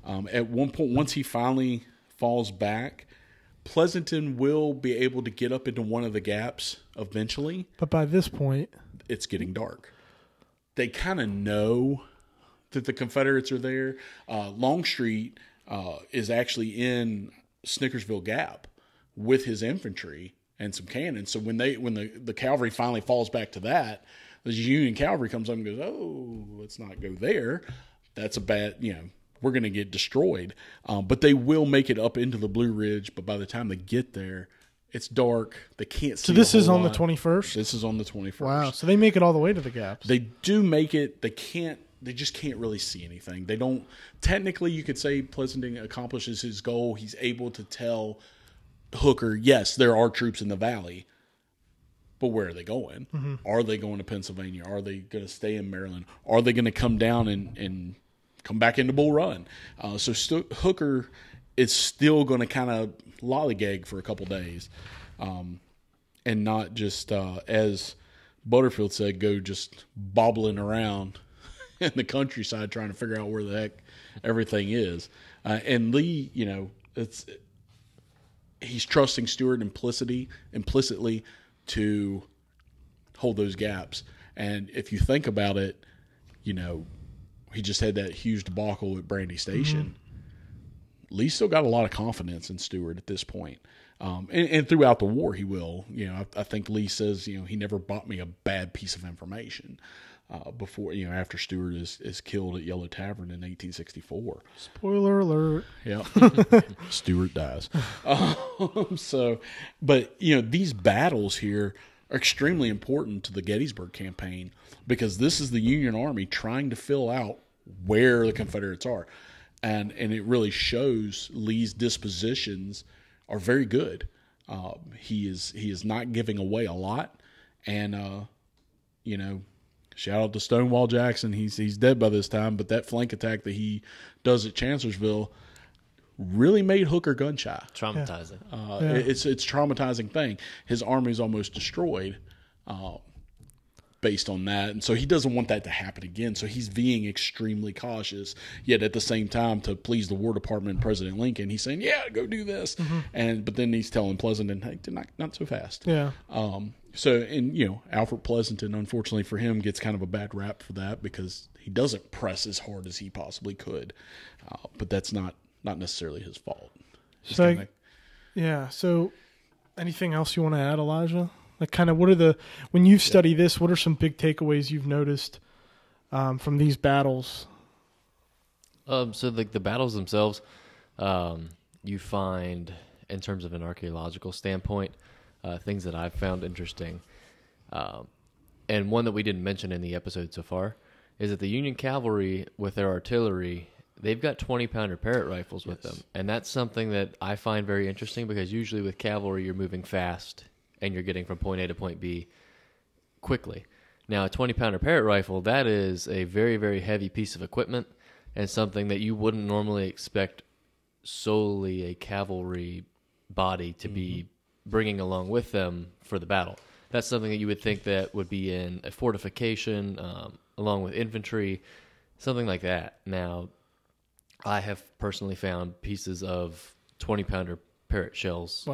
At one point, once he finally falls back, Pleasanton will be able to get up into one of the gaps eventually. But by this point, it's getting dark. They kind of know that the Confederates are there. Longstreet is actually in Snickersville Gap with his infantry and some cannons. So when the cavalry finally falls back to that, the Union cavalry comes up and goes, "Oh, let's not go there. That's a bad, we're going to get destroyed." But they will make it up into the Blue Ridge. But by the time they get there, it's dark. They can't see. So this is on the lot. 21st? This is on the 21st. Wow. So they make it all the way to the gaps. They do make it. They just can't really see anything. They don't. Technically, you could say Pleasanton accomplishes his goal. He's able to tell Hooker, yes, there are troops in the valley, but where are they going? Mm-hmm. Are they going to Pennsylvania? Are they going to stay in Maryland? Are they going to come down and come back into Bull Run. So Hooker is still going to kind of lollygag for a couple days, and not just, as Butterfield said, go just bobbling around in the countryside trying to figure out where the heck everything is. And Lee, he's trusting Stewart implicitly to hold those gaps. And if you think about it, he just had that huge debacle at Brandy Station. Lee's still got a lot of confidence in Stewart at this point. And throughout the war, he will. I think Lee says, he never bought me a bad piece of information before, after Stewart is killed at Yellow Tavern in 1864. Spoiler alert. Yeah. Stewart dies. But these battles here are extremely important to the Gettysburg Campaign, because this is the Union Army trying to fill out where the Confederates are. And it really shows Lee's dispositions are very good. He is not giving away a lot. And, shout out to Stonewall Jackson. He's dead by this time, but that flank attack that he does at Chancellorsville really made Hooker gun shy. Traumatizing. It's a traumatizing thing. His army's almost destroyed based on that. And so he doesn't want that to happen again. So he's being extremely cautious, yet at the same time, to please the War Department and President Lincoln, he's saying, yeah, go do this. But then he's telling Pleasanton, hey, not so fast. Yeah. Alfred Pleasanton, unfortunately for him, gets kind of a bad rap for that, because he doesn't press as hard as he possibly could. But that's not necessarily his fault. So anything else you want to add, Elijah? Like, kind of, when you've studied this, what are some big takeaways you've noticed from these battles? So the battles themselves, you find, in terms of an archaeological standpoint, things that I've found interesting. And one that we didn't mention in the episode so far is that the Union cavalry, with their artillery, they've got 20-pounder Parrott rifles with them. And that's something that I find very interesting, because usually with cavalry, you're moving fast and you're getting from point A to point B quickly. Now, a 20-pounder Parrott rifle, that is a very, very heavy piece of equipment, and something that you wouldn't normally expect solely a cavalry body to be bringing along with them for the battle. That's something that you would think that would be in a fortification, along with infantry, something like that. Now, I have personally found pieces of 20-pounder Parrott shells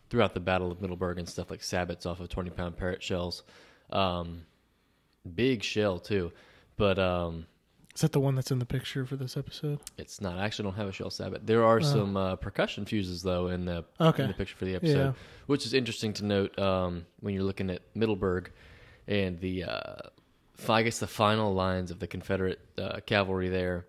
throughout the Battle of Middleburg and stuff, like sabots off of 20-pound Parrott shells. Big shell, too. But is that the one that's in the picture for this episode? It's not. I actually don't have a shell sabot. There are some percussion fuses, though, in the picture for the episode, which is interesting to note when you're looking at Middleburg and the final lines of the Confederate cavalry there.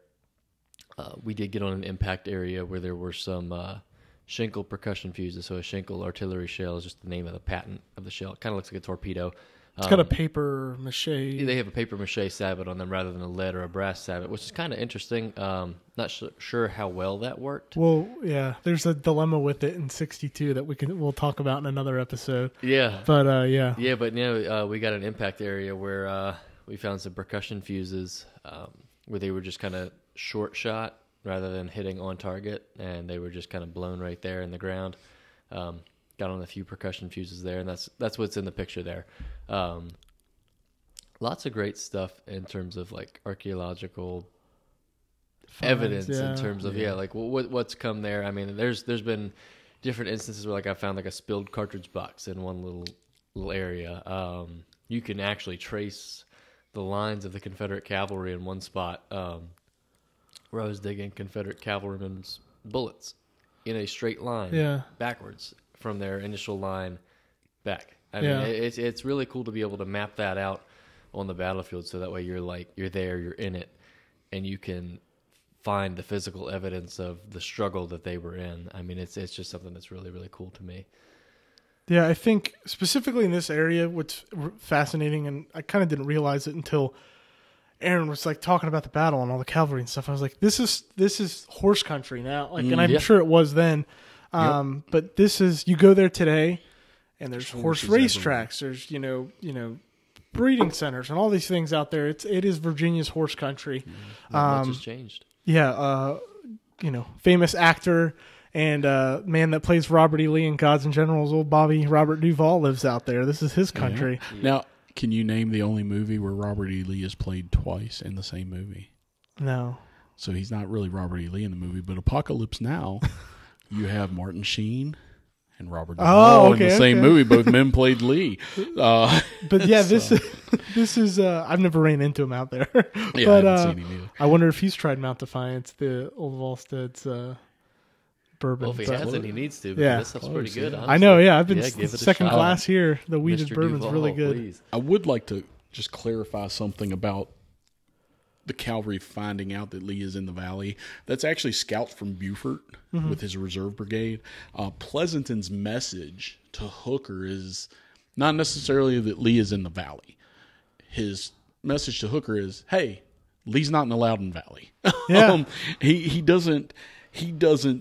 We did get on an impact area where there were some Schinkel percussion fuses. So a Schinkel artillery shell is just the name of the patent of the shell. It kind of looks like a torpedo. It's got a paper mache. They have a paper mache sabot on them rather than a lead or a brass sabot, which is kind of interesting. Not sure how well that worked. Well, yeah, there's a dilemma with it in 62 that we'll talk about in another episode. Yeah, but we got an impact area where we found some percussion fuses where they were just kind of short shot rather than hitting on target, and they were just kind of blown right there in the ground. Got on a few percussion fuses there, and that's what's in the picture there. Lots of great stuff in terms of like archaeological evidence in terms of what's come there. I mean, there's been different instances where like I found like a spilled cartridge box in one little area. You can actually trace the lines of the Confederate cavalry in one spot where I was digging Confederate cavalrymen's bullets in a straight line backwards from their initial line back. I mean, it's really cool to be able to map that out on the battlefield, so that way you're there, you're in it, and you can find the physical evidence of the struggle that they were in. I mean, it's just something that's really, really cool to me. Yeah, I think specifically in this area, what's fascinating, and I kind of didn't realize it until Aaron was like talking about the battle and all the cavalry and stuff. I was like, this is horse country now. Like, and I'm sure it was then. But this is, you go there today and there's horse racetracks. There's, breeding centers and all these things out there. It is Virginia's horse country. Not much has changed. Yeah, famous actor and man that plays Robert E. Lee in Gods and Generals, old Bobby Robert Duvall lives out there. This is his country. Yeah. Now, can you name the only movie where Robert E. Lee is played twice in the same movie? No. So he's not really Robert E. Lee in the movie, but Apocalypse Now, you have Martin Sheen and Robert Duvall in the same movie. Both men played Lee. But yeah, this is I've never ran into him out there. Yeah, but I haven't seen him either. I wonder if he's tried Mount Defiance, the old Volstead's bourbon. Well, if he hasn't, he needs to. Yeah. This stuff's pretty good. Honestly. I know. Yeah, I've been give it a second shot. class here. The weeded Mr. bourbon's Duvall, really good. please. I would like to just clarify something about the cavalry finding out that Lee is in the valley. That's actually scouts from Beaufort with his reserve brigade. Pleasanton's message to Hooker is not necessarily that Lee is in the valley. His message to Hooker is, hey, Lee's not in the Loudon Valley. Yeah. He doesn't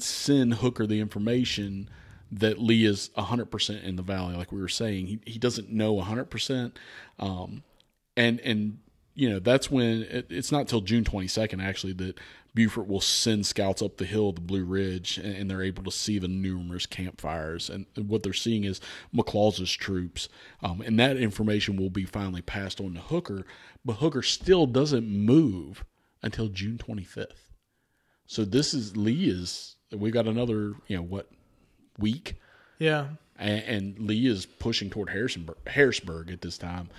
send Hooker the information that Lee is 100% in the valley, like we were saying. He doesn't know 100%. And that's when it's not till June 22nd, actually, that Beaufort will send scouts up the hill, the Blue Ridge, and they're able to see the numerous campfires. And what they're seeing is McLaws's troops. And that information will be finally passed on to Hooker. But Hooker still doesn't move until June 25th. So we've got another, week? Yeah. And Lee is pushing toward Harrisburg at this time.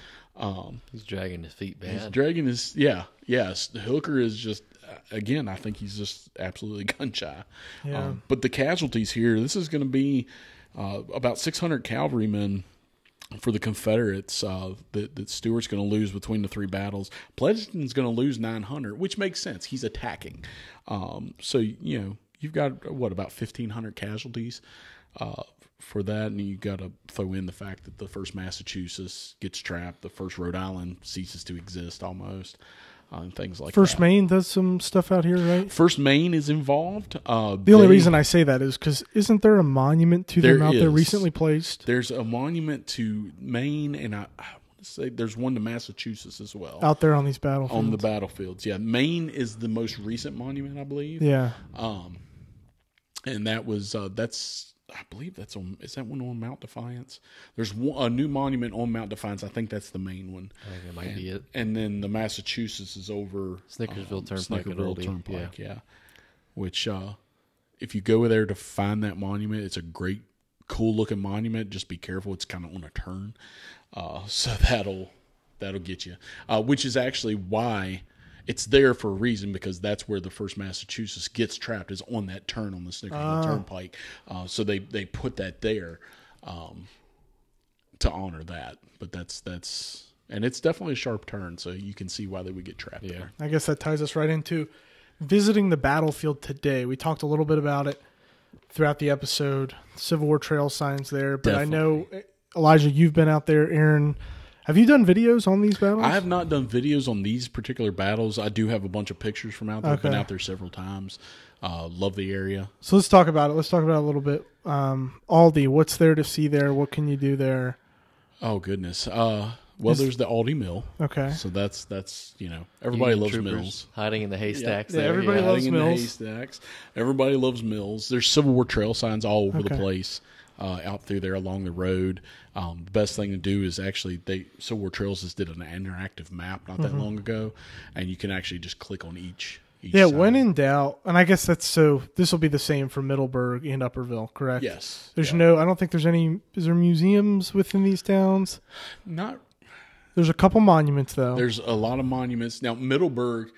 He's dragging his feet bad. He's dragging his, yes. Hooker is just, again, I think he's just absolutely gun shy. Yeah. But the casualties here, this is going to be about 600 cavalrymen for the Confederates that Stuart's going to lose between the three battles. Pleasanton's going to lose 900, which makes sense. He's attacking. So, you've got, about 1,500 casualties for that, and you got to throw in the fact that the 1st Massachusetts gets trapped, the 1st Rhode Island ceases to exist almost, and things like that. 1st Maine does some stuff out here, right? 1st Maine is involved. The only reason I say that is because isn't there a monument to them out there recently placed? There's a monument to Maine, and I want to say there's one to Massachusetts as well. Out there on these battlefields. On the battlefields, yeah. Maine is the most recent monument, I believe. Yeah. And that was I believe is that one on Mount Defiance? There's a new monument on Mount Defiance. I think that's the main one. I think it might be it. And then the Massachusetts is over Snickersville Turnpike and Aldie. Turnpike, yeah. Which, if you go there to find that monument, it's a great, cool looking monument. Just be careful; it's kind of on a turn, so that'll get you. Which is actually why. It's there for a reason, because that's where the 1st Massachusetts gets trapped, is on that turn on the Snickersville Turnpike. So they put that there to honor that. But that's and it's definitely a sharp turn, so you can see why they would get trapped there. I guess that ties us right into visiting the battlefield today. We talked a little bit about it throughout the episode. Civil War trail signs there, but Definitely. I know, Elijah, you've been out there. Aaron, have you done videos on these battles? I have not done videos on these particular battles. I do have a bunch of pictures from out there. I've been out there several times. Love the area. So let's talk about it. Let's talk about it a little bit. Aldie, what's there to see there? What can you do there? Oh, goodness. There's the Aldie Mill. Okay. So that's everybody loves Troopers mills. hiding in the haystacks. Yeah, there. everybody yeah. loves Hiding in mills. the haystacks. Everybody loves mills. There's Civil War trail signs all over the place. Out through there along the road. The best thing to do is actually Civil War Trails just did an interactive map not that long ago, and you can actually just click on each Yeah, side. when in doubt, and I guess this will be the same for Middleburg and Upperville, correct? Yes. There's I don't think there's any, is there museums within these towns? Not. There's a couple monuments though. There's a lot of monuments. Now, Middleburg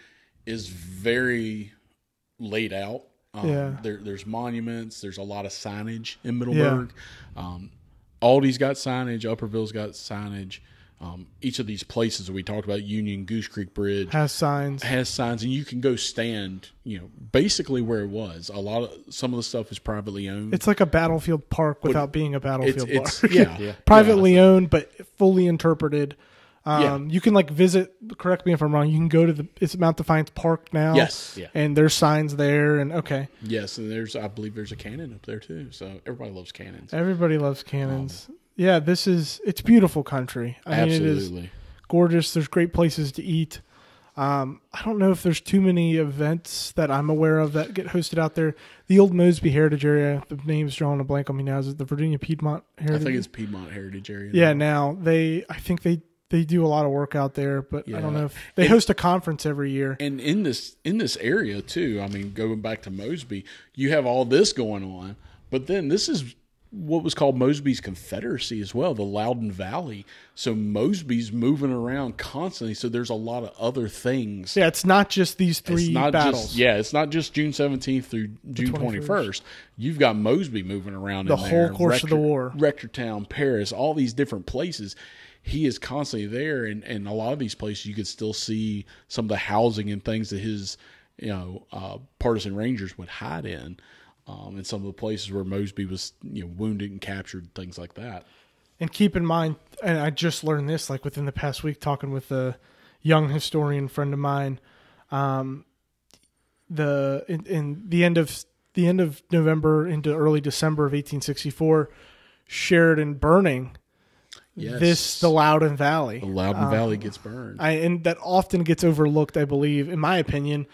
is very laid out. There's monuments. There's a lot of signage in Middleburg. Aldie's got signage. Upperville's got signage. Each of these places that we talked about, Union, Goose Creek Bridge, has signs, and you can go stand, basically where it was. Some of the stuff is privately owned. It's like a battlefield park without being a battlefield park. Yeah. Privately owned, but fully interpreted. You can visit, correct me if I'm wrong, you can go to it's Mount Defiance Park now. Yes. Yeah. And there's signs there, and okay. Yes, and I believe there's a cannon up there too. So everybody loves cannons. Everybody loves cannons. It's beautiful country. I mean, absolutely. it is gorgeous. There's great places to eat. I don't know if there's too many events that I'm aware of that get hosted out there. The old Mosby Heritage Area, the name's drawing a blank on me now. Is it the Virginia Piedmont Heritage? I think it's Piedmont Heritage Area. Yeah, now I think they do a lot of work out there, but I don't know if they host a conference every year. And in this area too, I mean, going back to Mosby, you have all this going on, but then this is what was called Mosby's Confederacy as well, the Loudoun Valley. So Mosby's moving around constantly. So there's a lot of other things. Yeah, it's not just these three battles. It's not just June 17th through June 21st. You've got Mosby moving around the whole course of the war. Rectortown, Paris, all these different places. He is constantly there, and a lot of these places you could still see some of the housing and things that his partisan rangers would hide in. And some of the places where Mosby was, wounded and captured, things like that. And keep in mind, and I just learned this like within the past week, talking with a young historian friend of mine. In the end of November into early December of 1864, Sheridan burning. Yes. The Loudoun Valley. The Loudoun Valley gets burned, and that often gets overlooked, I believe, in my opinion,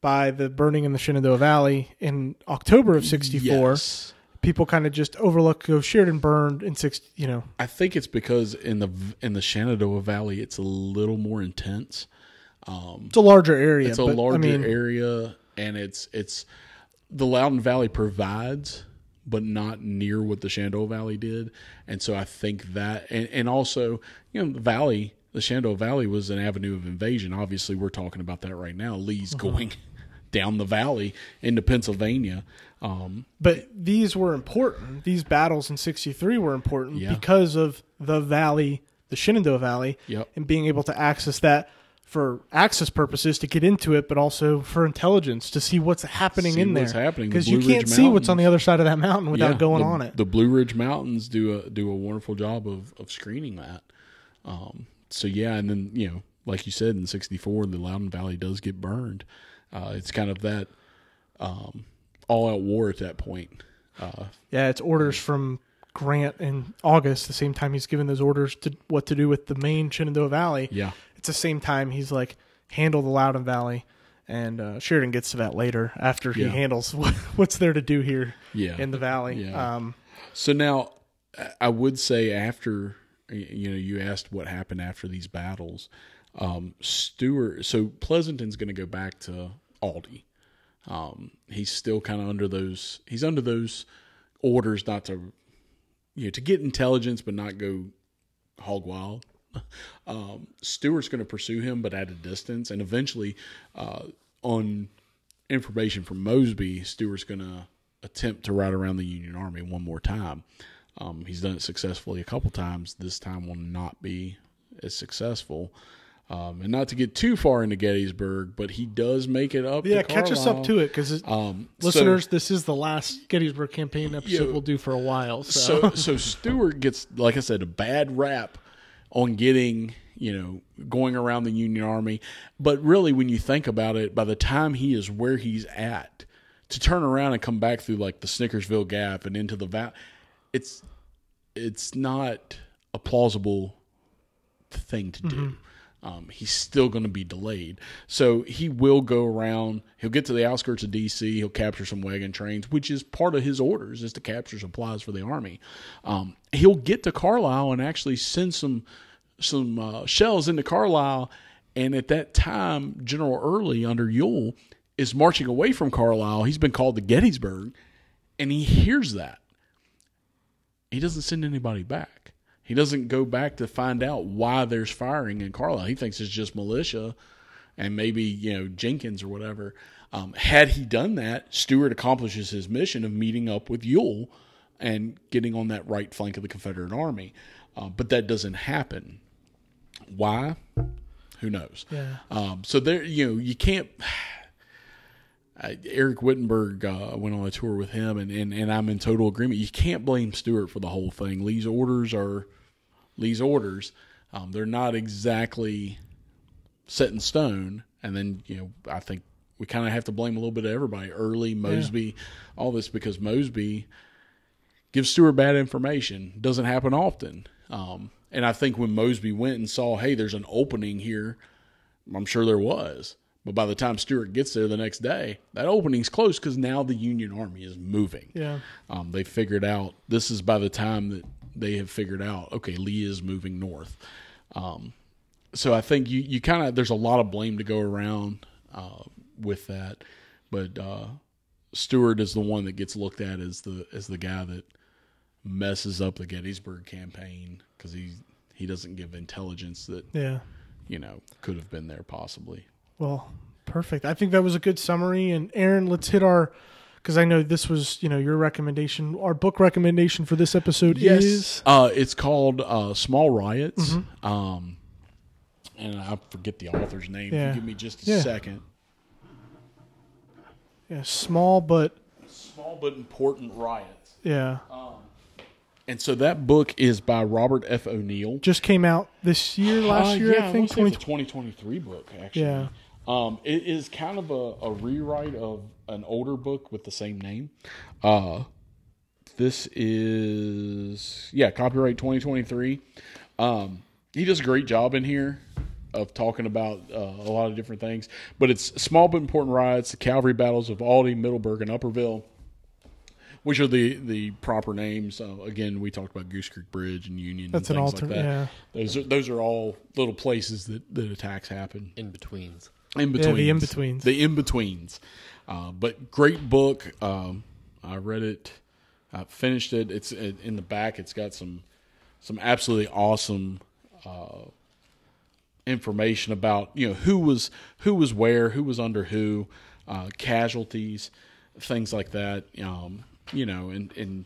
by the burning in the Shenandoah Valley in October of 64. Yes. People kind of just overlook Sheridan burned in I think it's because in the Shenandoah Valley it's a little more intense. It's a larger area. It's a larger area, and it's the Loudoun Valley provides, but not near what the Shenandoah Valley did. And so I think that, and also, the Shenandoah Valley was an avenue of invasion. Obviously, we're talking about that right now. Lee's going down the valley into Pennsylvania. But these were important. These battles in 63 were important because of the valley, the Shenandoah Valley, and being able to access that for access purposes to get into it, but also for intelligence to see what's happening in there. Because you can't see what's on the other side of that mountain without going on it. The Blue Ridge Mountains do a wonderful job of screening that. And then like you said, in '64, the Loudoun Valley does get burned. It's kind of that all-out war at that point. It's orders from Grant in August, the same time he's given those orders to what to do with the main Shenandoah Valley. Yeah. It's the same time he's like, handle the Loudoun Valley, and Sheridan gets to that later after he handles what's there to do here in the valley. Yeah. So now, I would say after, you asked what happened after these battles, so Pleasanton's going to go back to Aldie. He's still kind of under those orders not to, to get intelligence but not go hog wild. Stewart's going to pursue him, but at a distance, and eventually, on information from Mosby, Stewart's going to attempt to ride around the Union Army one more time. He's done it successfully a couple times. This time will not be as successful. And not to get too far into Gettysburg, but he does make it up. Yeah, catch us up to it, because listeners, this is the last Gettysburg Campaign episode we'll do for a while. So Stewart gets, like I said, a bad rap on getting, going around the Union Army. But really, when you think about it, by the time he is where he's at, to turn around and come back through like the Snickersville Gap and into the valley, it's not a plausible thing to do. He's still going to be delayed. So he will go around. He'll get to the outskirts of D.C. He'll capture some wagon trains, which is part of his orders, is to capture supplies for the Army. He'll get to Carlisle and actually send some shells into Carlisle. And at that time, General Early under Ewell is marching away from Carlisle. He's been called to Gettysburg, and he hears that. He doesn't send anybody back. He doesn't go back to find out why there's firing in Carlisle. He thinks it's just militia and maybe, Jenkins or whatever. Had he done that, Stewart accomplishes his mission of meeting up with Ewell and getting on that right flank of the Confederate Army. But that doesn't happen. Why? Who knows? Yeah. So there, you can't. Eric Wittenberg went on a tour with him, and I'm in total agreement. You can't blame Stewart for the whole thing. Lee's orders are Lee's orders. They're not exactly set in stone. And then, I think we kind of have to blame a little bit of everybody. Early, Mosby, all this, because Mosby gives Stewart bad information. Doesn't happen often. And I think when Mosby went and saw, hey, there's an opening here, I'm sure there was. But by the time Stewart gets there the next day, that opening's closed because now the Union Army is moving. Yeah. They figured out, this is by the time that they have figured out, okay, Lee is moving north. So I think you kind of, there's a lot of blame to go around with that. But Stewart is the one that gets looked at as the guy that messes up the Gettysburg campaign because he doesn't give intelligence that could have been there possibly. Well, perfect. I think that was a good summary. And Aaron, let's hit because I know this was your recommendation. Our book recommendation for this episode is it's called Small Riots. And I forget the author's name. Yeah. If you give me just a second. Yeah, small but important riots. Yeah. And so that book is by Robert F. O'Neill. Just came out this year, last year, I think. It's a 2023 book, actually. Yeah. It is kind of a rewrite of an older book with the same name. This is, copyright 2023. He does a great job in here of talking about a lot of different things. But it's Small but Important Riots, the Cavalry Battles of Aldie, Middleburg, and Upperville, which are the proper names. Again, we talked about Goose Creek Bridge and Union and things like that. Yeah. Those are all little places that attacks happen. In-betweens. Yeah, the in-betweens. The in-betweens. But great book. I read it. I finished it. It's in the back. It's got some absolutely awesome information about who was where, who was under who, casualties, things like that. And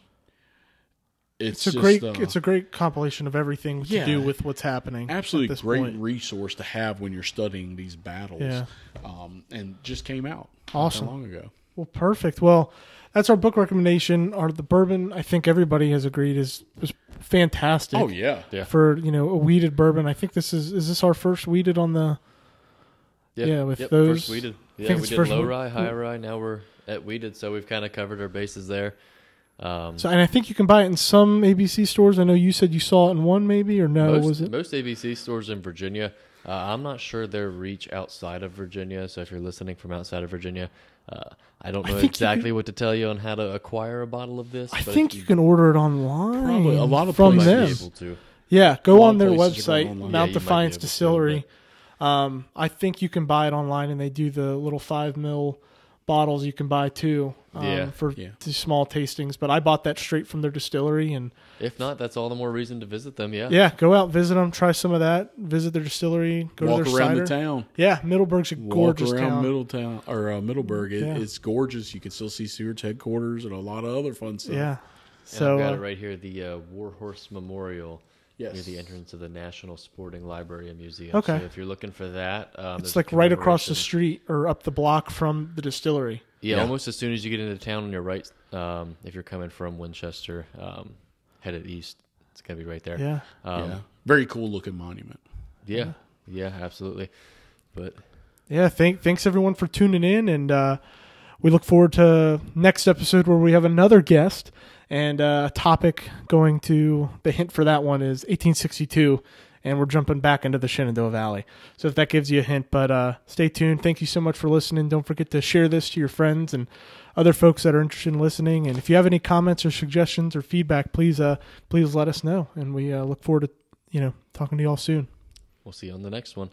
it's a great compilation of everything to do with what's happening. Absolutely great resource to have when you're studying these battles. Yeah. And just came out awesome not long ago. Well, perfect. Well, that's our book recommendation. The bourbon, I think everybody has agreed is fantastic. Oh yeah. For a wheated bourbon. I think is this our first wheated on the those first wheated. Yeah, we did low rye, high Mm-hmm. rye. Now we're at wheated, so we've kind of covered our bases there. And I think you can buy it in some ABC stores. I know you said you saw it in one, maybe, or no? Most, was it most ABC stores in Virginia? I'm not sure their reach outside of Virginia. So if you're listening from outside of Virginia, I don't know exactly what to tell you on how to acquire a bottle of this. I think you can order it online. Probably a lot of from places them. Be able to. Yeah, go on their website, Mount Yeah, Defiance Distillery. I think you can buy it online, and they do the little 5 ml bottles you can buy too for the small tastings. But I bought that straight from their distillery, and if not, that's all the more reason to visit them. Go out, visit them, try some of that, visit their distillery, walk to their around cider. the town. Yeah, Middleburg's a gorgeous town. Middleburg. It's gorgeous. You can still see Stewart's headquarters and a lot of other fun stuff. Yeah, so I've got it right here, the Warhorse Memorial. Yes. Near the entrance of the National Sporting Library and Museum. Okay. So if you're looking for that, it's like right across the street or up the block from the distillery. Yeah, almost as soon as you get into town on your right, if you're coming from Winchester, headed east, it's going to be right there. Yeah. Very cool looking monument. Yeah, absolutely. But thanks everyone for tuning in, and we look forward to next episode where we have another guest. And a topic going to, the hint for that one is 1862, and we're jumping back into the Shenandoah Valley. So if that gives you a hint, but stay tuned. Thank you so much for listening. Don't forget to share this to your friends and other folks that are interested in listening. And if you have any comments or suggestions or feedback, please let us know. And we look forward to talking to you all soon. We'll see you on the next one.